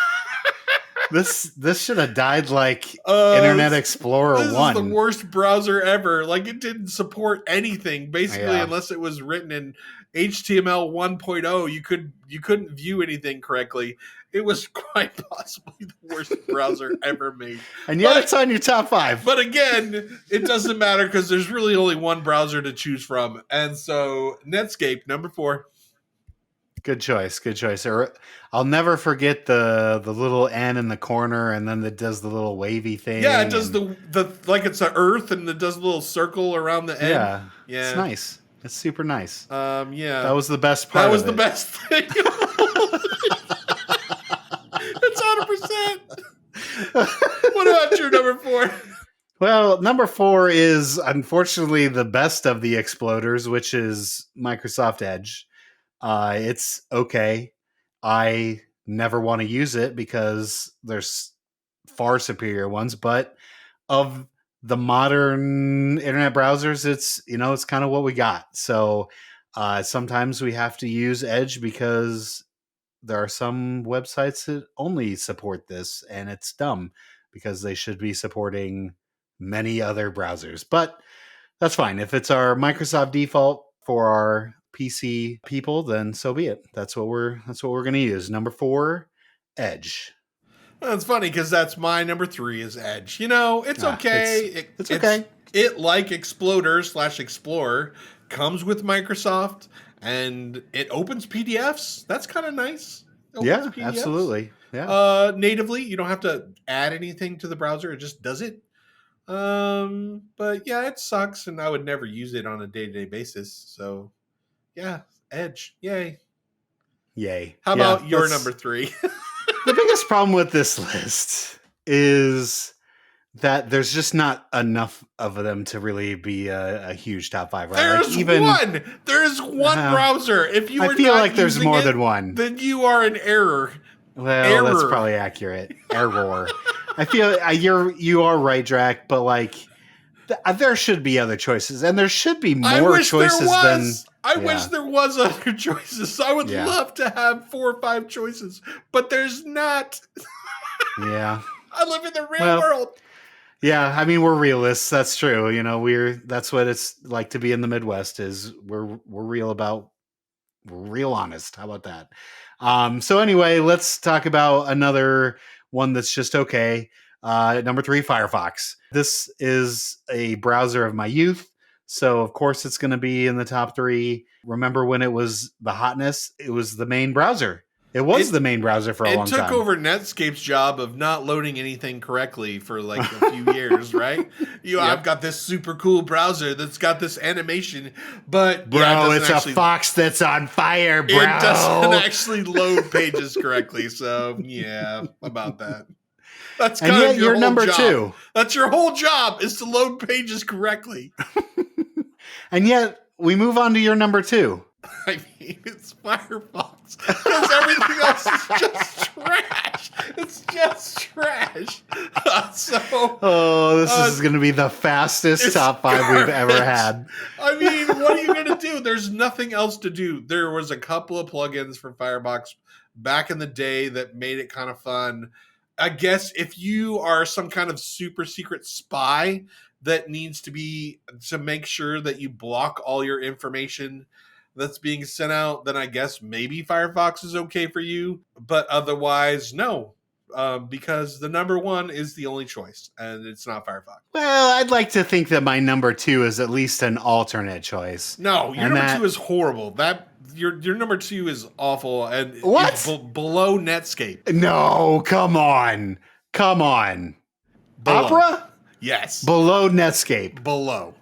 This should have died like Internet Explorer This 1. is the worst browser ever. Like, it didn't support anything, basically, Yeah. unless it was written in HTML 1.0. You couldn't view anything correctly. It was quite possibly the worst browser ever made. And yet it's on your top 5. But again, it doesn't matter because there's really only one browser to choose from. And so Netscape, number 4. Good choice. Good choice. Or I'll never forget the little N in the corner, and then it does the little wavy thing. Yeah, it does and, the like it's an Earth, and it does a little circle around the end. yeah. Yeah. It's nice. It's super nice. Yeah. That was the best part. That was of the it. best thing. It's 100%. What about your number 4? Well, number 4 is unfortunately the best of the exploders, which is Microsoft Edge. It's okay. I never want to use it because there's far superior ones, but of the modern internet browsers, it's kind of what we got. So sometimes we have to use Edge because there are some websites that only support this, and it's dumb because they should be supporting many other browsers. But that's fine. If it's our Microsoft default for our PC people, then so be it. That's what we're going to use. Number 4, Edge. That's funny because that's my number 3 is Edge. It's okay. It's okay. It like Exploder/Explorer comes with Microsoft and it opens PDFs. That's kind of nice. Yeah, PDFs. absolutely. Yeah. Natively, you don't have to add anything to the browser. It just does it. But yeah, it sucks, and I would never use it on a day-to-day basis. So yeah, Edge. Yay. How about your number 3? The biggest problem with this list is that there's just not enough of them to really be a huge top 5. Right? There's one browser. If you were I feel not like there's using more it, than one. then you are an error. Well, that's probably accurate. Error. I feel you are right, Draq, but like there should be other choices, and there should be more choices than. I wish there was other choices. I would love to have 4 or 5 choices, but there's not. Yeah. I live in the real world. Yeah, I mean we're realists. That's true. That's what it's like to be in the Midwest. Is we're real honest. How about that? So anyway, let's talk about another one that's just okay. Number 3, Firefox. This is a browser of my youth. So, of course, it's going to be in the top 3. Remember when it was the hotness? It was the main browser. It was the main browser for a long time. It took over Netscape's job of not loading anything correctly for like a few years, right? I've got this super cool browser that's got this animation, but bro, it's a fox that's on fire, bro. It doesn't actually load pages correctly. So, yeah, about that. That's kind of your number job. 2. That's your whole job is to load pages correctly. And yet we move on to your number 2. I mean, it's Firefox because everything else is just trash. It's just trash. This is going to be the fastest top 5 we've ever had. I mean, what are you going to do? There's nothing else to do. There was a couple of plugins for Firefox back in the day that made it kind of fun. I guess if you are some kind of super secret spy that needs to make sure that you block all your information that's being sent out, then I guess maybe Firefox is okay for you. But otherwise, no. Because the number 1 is the only choice, and it's not Firefox. Well, I'd like to think that my number 2 is at least an alternate choice. No, your number 2 is horrible. Your number 2 is awful, and what? It's below Netscape. No, come on. Below. Opera? Yes. Below Netscape. Below.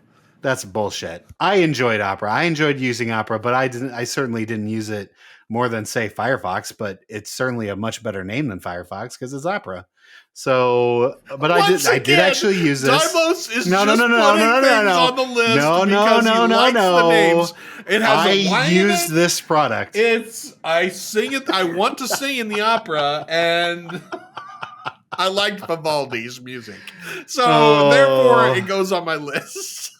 That's bullshit. I enjoyed Opera. I enjoyed using Opera, but I certainly didn't use it more than say Firefox, but it's certainly a much better name than Firefox because it's Opera. So, but I did actually use this. Dymlos is No, just no, no, no, putting no, no, things no. on the list No, no, because no, he no, likes no. the names. It has I a Y in used it. this product. I sing it. I want to sing in the opera, and I liked Vivaldi's music, so therefore it goes on my list.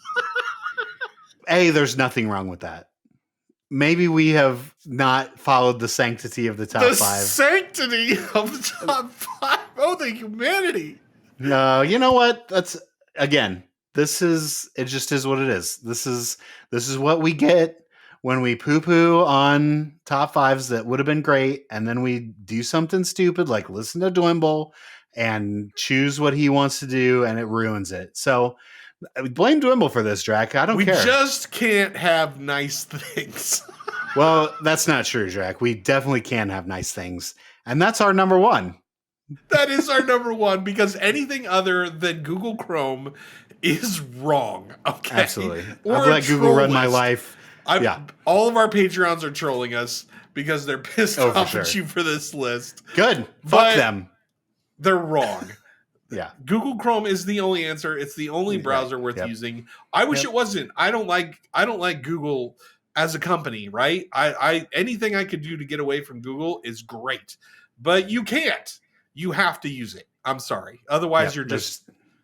Hey, there's nothing wrong with that. Maybe we have not followed the sanctity of the top The five. sanctity of the top five. Oh, the humanity. No, you know what? That's again. It just is what it is. This is what we get when we poo-poo on top fives that would have been great, and then we do something stupid like listen to Dwimble and choose what he wants to do, and it ruins it. So blame Dwimble for this, Draq. I don't care. We just can't have nice things. Well, that's not true, Draq. We definitely can have nice things, and that's our number one. That is our number one because anything other than Google Chrome is wrong. Okay, Absolutely. Or I've let a Google troll run my list. life. Yeah. All of our Patreons are trolling us because they're pissed Oh, for off sure. at you for this list. Good. But Fuck them. They're wrong. Yeah. Google Chrome is the only answer. It's the only browser worth Yep. using. I wish it wasn't. I don't like Google as a company, right? I anything I could do to get away from Google is great. But you can't. You have to use it. I'm sorry. Otherwise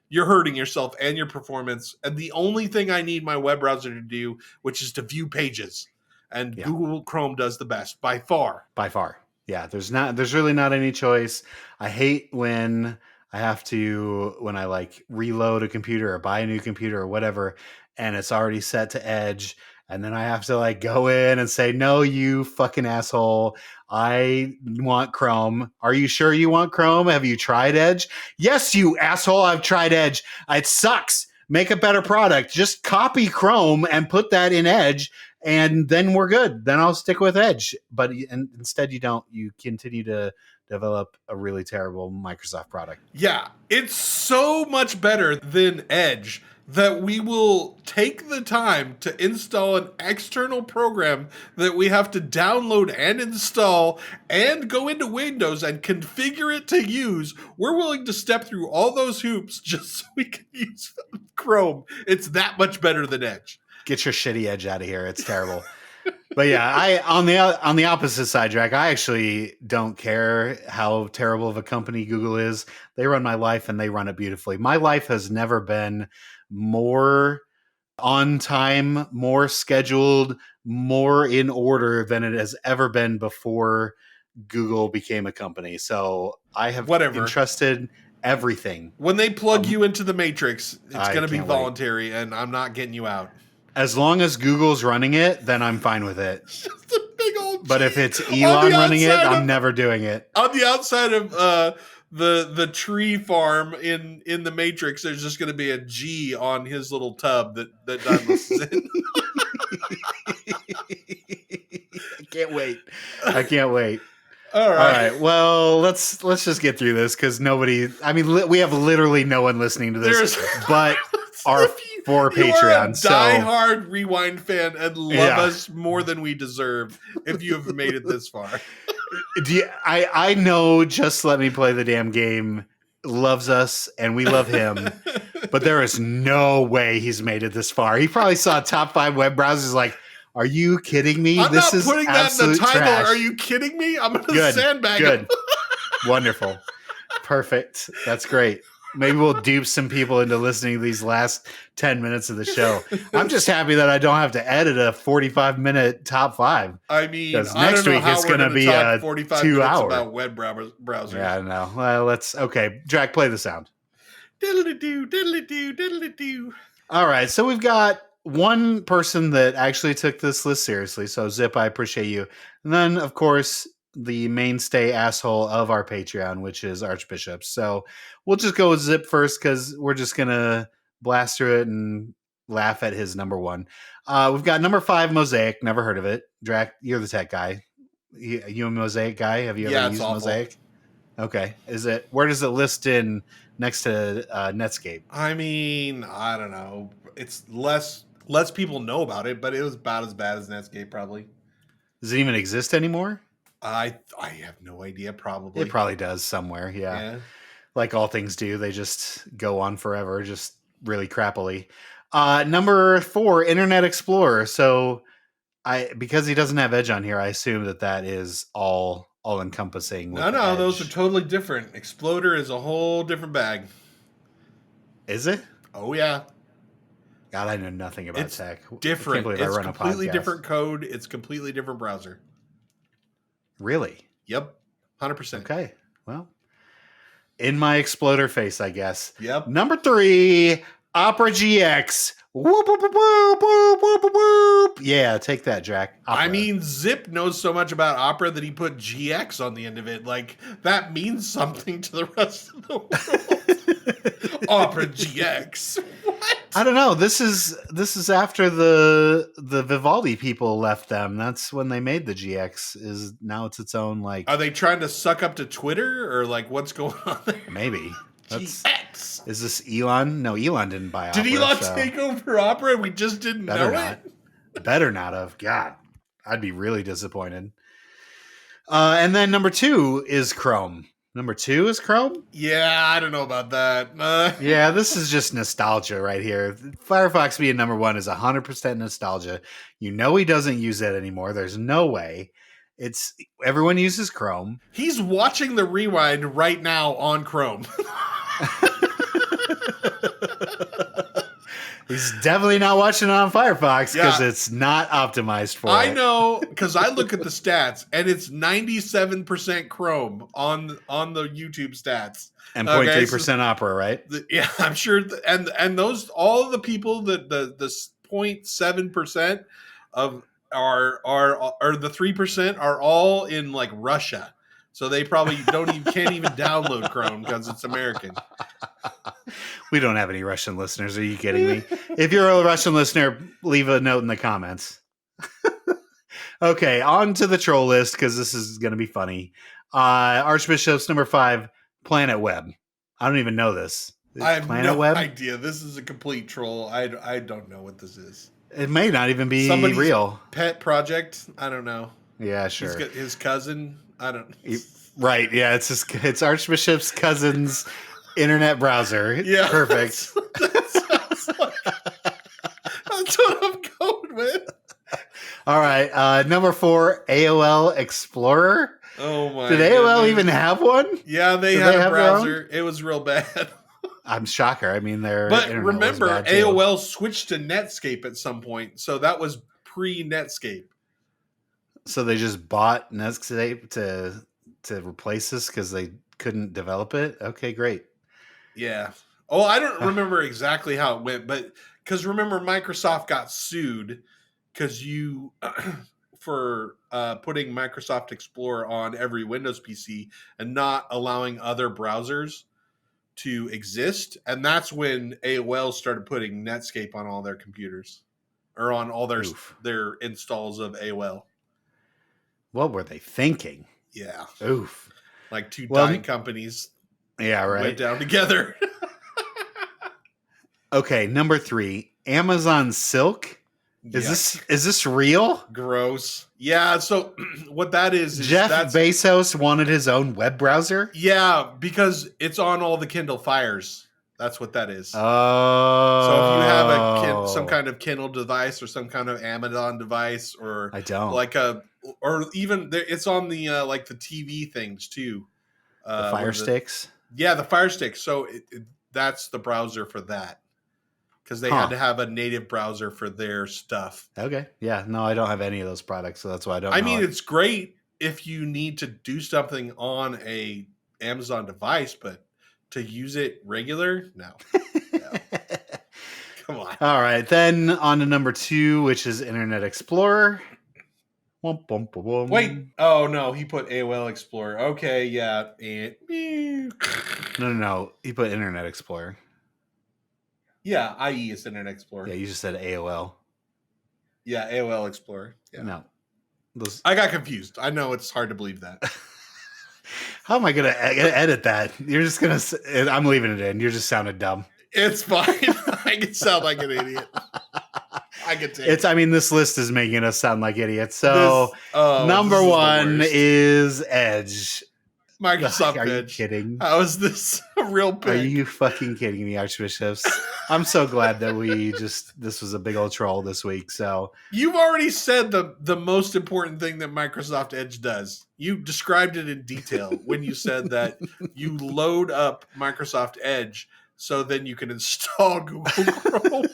you're hurting yourself and your performance. And the only thing I need my web browser to do, which is to view pages. And Google Chrome does the best by far. By far. Yeah, there's really not any choice. I hate when I like reload a computer or buy a new computer or whatever, and it's already set to Edge, and then I have to like go in and say, no, you fucking asshole, I want Chrome. Are you sure you want Chrome? Have you tried Edge? Yes, you asshole, I've tried Edge. It sucks. Make a better product. Just copy Chrome and put that in Edge, and then we're good. Then I'll stick with Edge. But instead you don't. You continue to develop a really terrible Microsoft product. Yeah, it's so much better than Edge that we will take the time to install an external program that we have to download and install and go into Windows and configure it to use. We're willing to step through all those hoops just so we can use Chrome. It's that much better than Edge. Get your shitty Edge out of here. It's terrible. But yeah, on the opposite side, Draq, I actually don't care how terrible of a company Google is. They run my life and they run it beautifully. My life has never been more on time, more scheduled, more in order than it has ever been before Google became a company. So I have entrusted everything. When they plug you into the Matrix, it's going to be can't voluntary, and I'm not getting you out. As long as Google's running it, then I'm fine with it. Just a big old G. But if it's Elon running it, I'm never doing it. On the outside of the tree farm in the Matrix, there's just going to be a G on his little tub that Dymlos is in. I can't wait. All right. Well, let's just get through this because we have literally no one listening to this, but our four Patreons. You are a diehard Rewind fan and love us more than we deserve if you have made it this far. I know Just Let Me Play the Damn Game loves us and we love him, but there is no way he's made it this far. He probably saw top 5 web browsers like, are you kidding me? I'm this not is putting that in the title. Trash. Are you kidding me? I'm going to sandbag him. Wonderful. Perfect. That's great. Maybe we'll dupe some people into listening to these last 10 minutes of the show. I'm just happy that I don't have to edit a 45-minute top 5. I mean, because I next don't know week how it's we're going to be a 45 2 minutes hour about web browsers. Yeah, I know. Well, okay. Draq, play the sound. Diddly-doo, diddly-doo, diddly-doo. All right. So we've got one person that actually took this list seriously. So Zip, I appreciate you. And then, of course, the mainstay asshole of our Patreon, which is Archbishop. So we'll just go with Zip first because we're just going to blast through it and laugh at his number 1. We've got number 5, Mosaic. Never heard of it. Drac, you're the tech guy. You a Mosaic guy? Have you ever used Mosaic? Okay. Where does it list in next to Netscape? I mean, I don't know. It's less lets people know about it, but it was about as bad as Netscape probably. Does it even exist anymore? I have no idea. Probably It probably does somewhere. Yeah. Like all things do, they just go on forever, just really crappily. Number 4, Internet Explorer. So because he doesn't have Edge on here, I assume that is all encompassing. No, those are totally different. Exploder is a whole different bag. Is it? Oh yeah. God, I know nothing about It's tech. different. I It's run completely a podcast. different code. It's completely different browser. Really? Yep. 100%. Okay. Well, in my Exploder face, I guess. Yep. Number 3, Opera GX. Whoop, whoop, whoop, whoop, whoop, whoop, whoop, whoop. Yeah, take that, Draq. Opera. I mean, Zip knows so much about Opera that he put GX on the end of it. Like, that means something to the rest of the world. Opera GX. What? I don't know. This is after the Vivaldi people left them. That's when they made the GX. Now it's its own like. Are they trying to suck up to Twitter or like what's going on there? Maybe. GX. Is this Elon? No, Elon didn't buy Opera. Did Elon take over Opera and we just didn't know it? Better not have. God, I'd be really disappointed. And then number 2 is Chrome. Number 2 is Chrome? Yeah, I don't know about that. Yeah, this is just nostalgia right here. Firefox being number 1 is 100% nostalgia. You know he doesn't use it anymore. There's no way. Everyone uses Chrome. He's watching the rewind right now on Chrome. He's definitely not watching it on Firefox because it's not optimized for it. I know, because I look at the stats and it's 97% Chrome on the YouTube stats. And 0.3% Opera, right? Yeah, I'm sure. And those, all of the people that the 0.7% of are the 3% are all in like Russia. So they probably can't even download Chrome because it's American. We don't have any Russian listeners. Are you kidding me? If you're a Russian listener, leave a note in the comments. Okay, on to the troll list because this is going to be funny. Archbishop's number 5, Planet Web. I don't even know this. I have Planet no Web? idea. This is a complete troll. I don't know what this is. It may not even be Somebody's real. Pet project? I don't know. Yeah, sure. He's got his cousin? I don't know. Right, yeah, it's Archbishop's cousin's internet browser. Yeah. Perfect. That's what I'm going with. All right, number 4, AOL Explorer. Oh my! Did AOL even have one? Yeah, they had a browser. It was real bad. I'm shocker. I mean, but remember, AOL switched to Netscape at some point, so that was pre-Netscape. So they just bought Netscape to replace this because they couldn't develop it. Okay, great. Yeah. Oh, I don't remember exactly how it went, but because remember, Microsoft got sued because you for putting Microsoft Explorer on every Windows PC and not allowing other browsers to exist, and that's when AOL started putting Netscape on all their computers or on all their installs of AOL. What were they thinking? Yeah. Oof. Like two dying companies. Yeah, right. Went down together. Okay, number 3, Amazon Silk. Is this real? Gross. Yeah, so what that is Jeff Bezos wanted his own web browser? Yeah, because it's on all the Kindle Fires. That's what that is. Oh. So if you have some kind of Kindle device or some kind of Amazon device or I don't. Or even it's on the like the TV things too. The Fire Sticks? Yeah, the Fire Stick. So that's the browser for that. Because they had to have a native browser for their stuff. Okay. Yeah. No, I don't have any of those products, so that's why I don't know. I mean, it's great if you need to do something on a Amazon device, but to use it regular, no. Come on. All right. Then on to number 2, which is Internet Explorer. Wait. Oh, no. He put AOL Explorer. Okay. Yeah. No. He put Internet Explorer. Yeah, IE is Internet Explorer. Yeah, you just said AOL. Yeah, AOL Explorer. Yeah. No. I got confused. I know it's hard to believe that. How am I going to edit that? You're just going to... I'm leaving it in. You're just sounding dumb. It's fine. I can sound like an idiot. I can take It's. it. I mean, this list is making us sound like idiots. So number this is the one worst. is Edge. Microsoft Are you Edge. kidding? How is this a real pick? Are you fucking kidding me, Archbishops? I'm so glad that this was a big old troll this week. So You've already said the most important thing that Microsoft Edge does. You described it in detail when you said that you load up Microsoft Edge so then you can install Google Chrome.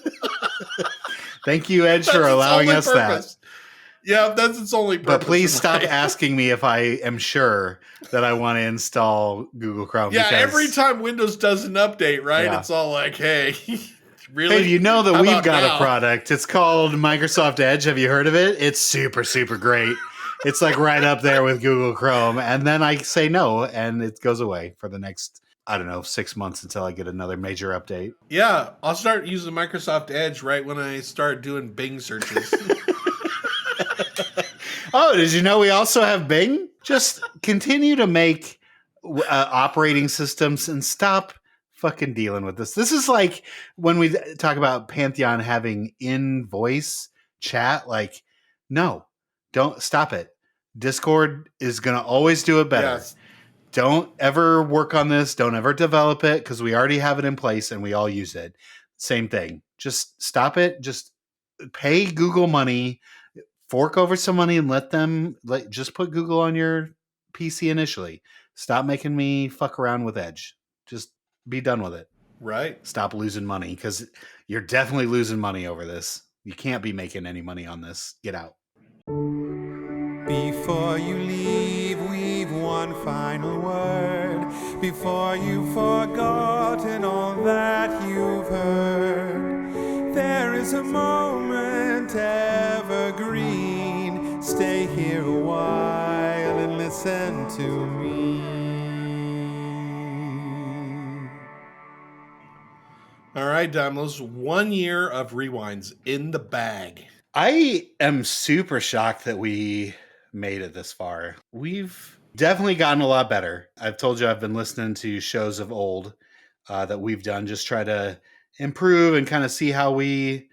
thank you, Edge, That's for its allowing only us purpose. Yeah, that's its only purpose. that. But please in stop life. asking me if I am sure that I want to install Google Chrome. Yeah, because, every time Windows does an update, right? Yeah. It's all like, hey, really? Hey, you know that How we've about got now? a product. It's called Microsoft Edge. Have you heard of it? It's super, super great. It's like right up there with Google Chrome. And then I say no, and it goes away for the next, I don't know, 6 months until I get another major update. Yeah, I'll start using Microsoft Edge right when I start doing Bing searches. Oh, did you know we also have Bing? Just continue to make operating systems and stop fucking dealing with this. This is like when we talk about Pantheon having in-voice chat. Like, no, don't stop it. Discord is going to always do it better. Yes. Don't ever work on this. Don't ever develop it because we already have it in place and we all use it. Same thing. Just stop it. Just pay Google money. Fork over some money and just put Google on your PC initially. Stop making me fuck around with Edge. Just be done with it. Right. Stop losing money because you're definitely losing money over this. You can't be making any money on this. Get out. Before you leave, we've one final word. Before you've forgotten all that you've heard, there is a moment evergreen. Stay here a while and listen to me. All right, Dymlos, 1 year of rewinds in the bag. I am super shocked that we made it this far. We've definitely gotten a lot better. I've told you I've been listening to shows of old that we've done, just try to improve and kind of see how we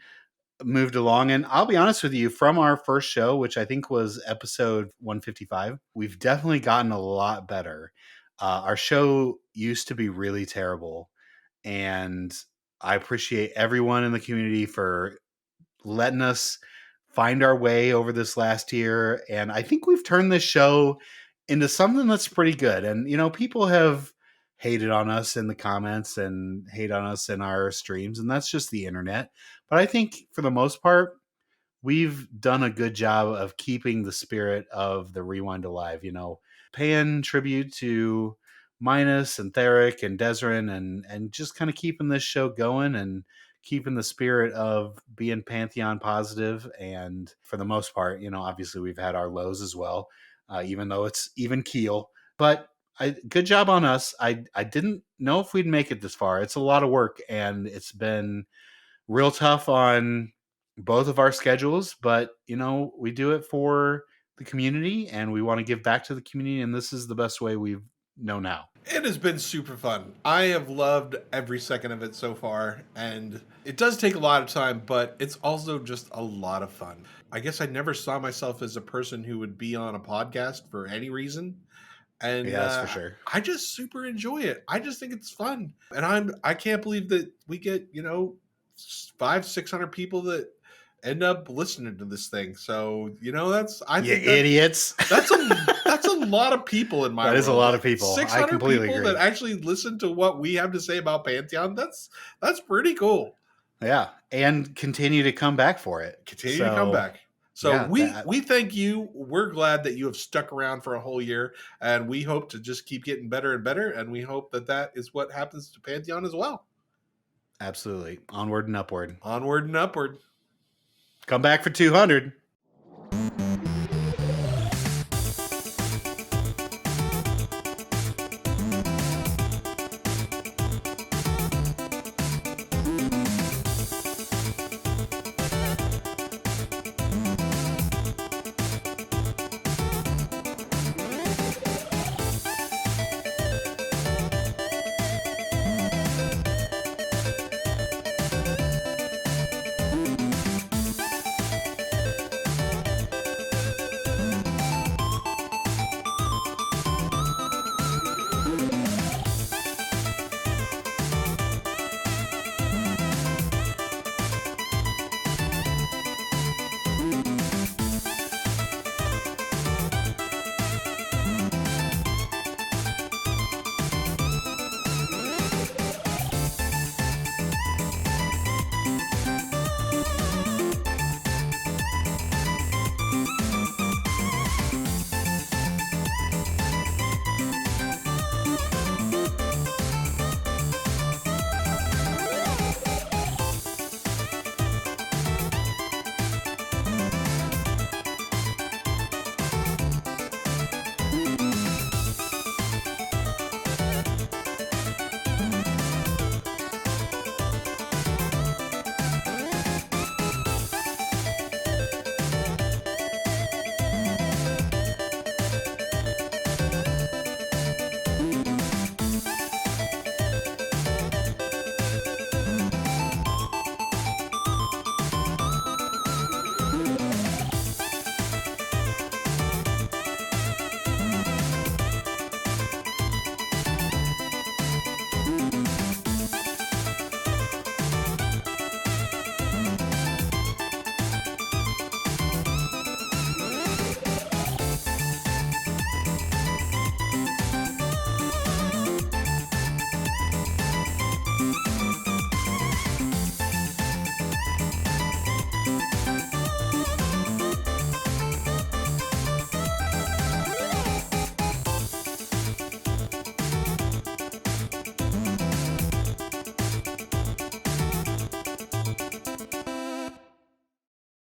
moved along. And I'll be honest with you, from our first show, which I think was episode 155, we've definitely gotten a lot better. Our show used to be really terrible, and I appreciate everyone in the community for letting us find our way over this last year. And I think we've turned this show into something that's pretty good. And, you know, people have hated on us in the comments and hate on us in our streams, and that's just the internet. But I think for the most part, we've done a good job of keeping the spirit of the Rewind alive, you know, paying tribute to Minus and Theric and Desrin and just kind of keeping this show going and keeping the spirit of being Pantheon positive. And for the most part, you know, obviously we've had our lows as well, even though it's even keel. But good job on us. I didn't know if we'd make it this far. It's a lot of work, and it's been real tough on both of our schedules. But, you know, we do it for the community, and we want to give back to the community, and this is the best way we know now. It has been super fun. I have loved every second of it so far, and it does take a lot of time, but it's also just a lot of fun. I guess I never saw myself as a person who would be on a podcast for any reason. And Yeah, that's for sure. I just super enjoy it. I just think it's fun. And I can't believe that we get, you know, 500-600 people that end up listening to this thing. So, you know, Idiots. That's a lot of people in my That is a world. lot of people. I 600 completely people agree. that actually listen to what we have to say about Pantheon. That's pretty cool. Yeah, and continue to come back for it. Continue to come back. So yeah, we thank you. We're glad that you have stuck around for a whole year, and we hope to just keep getting better and better, and we hope that is what happens to Pantheon as well. Absolutely. Onward and upward. Onward and upward. Come back for 200.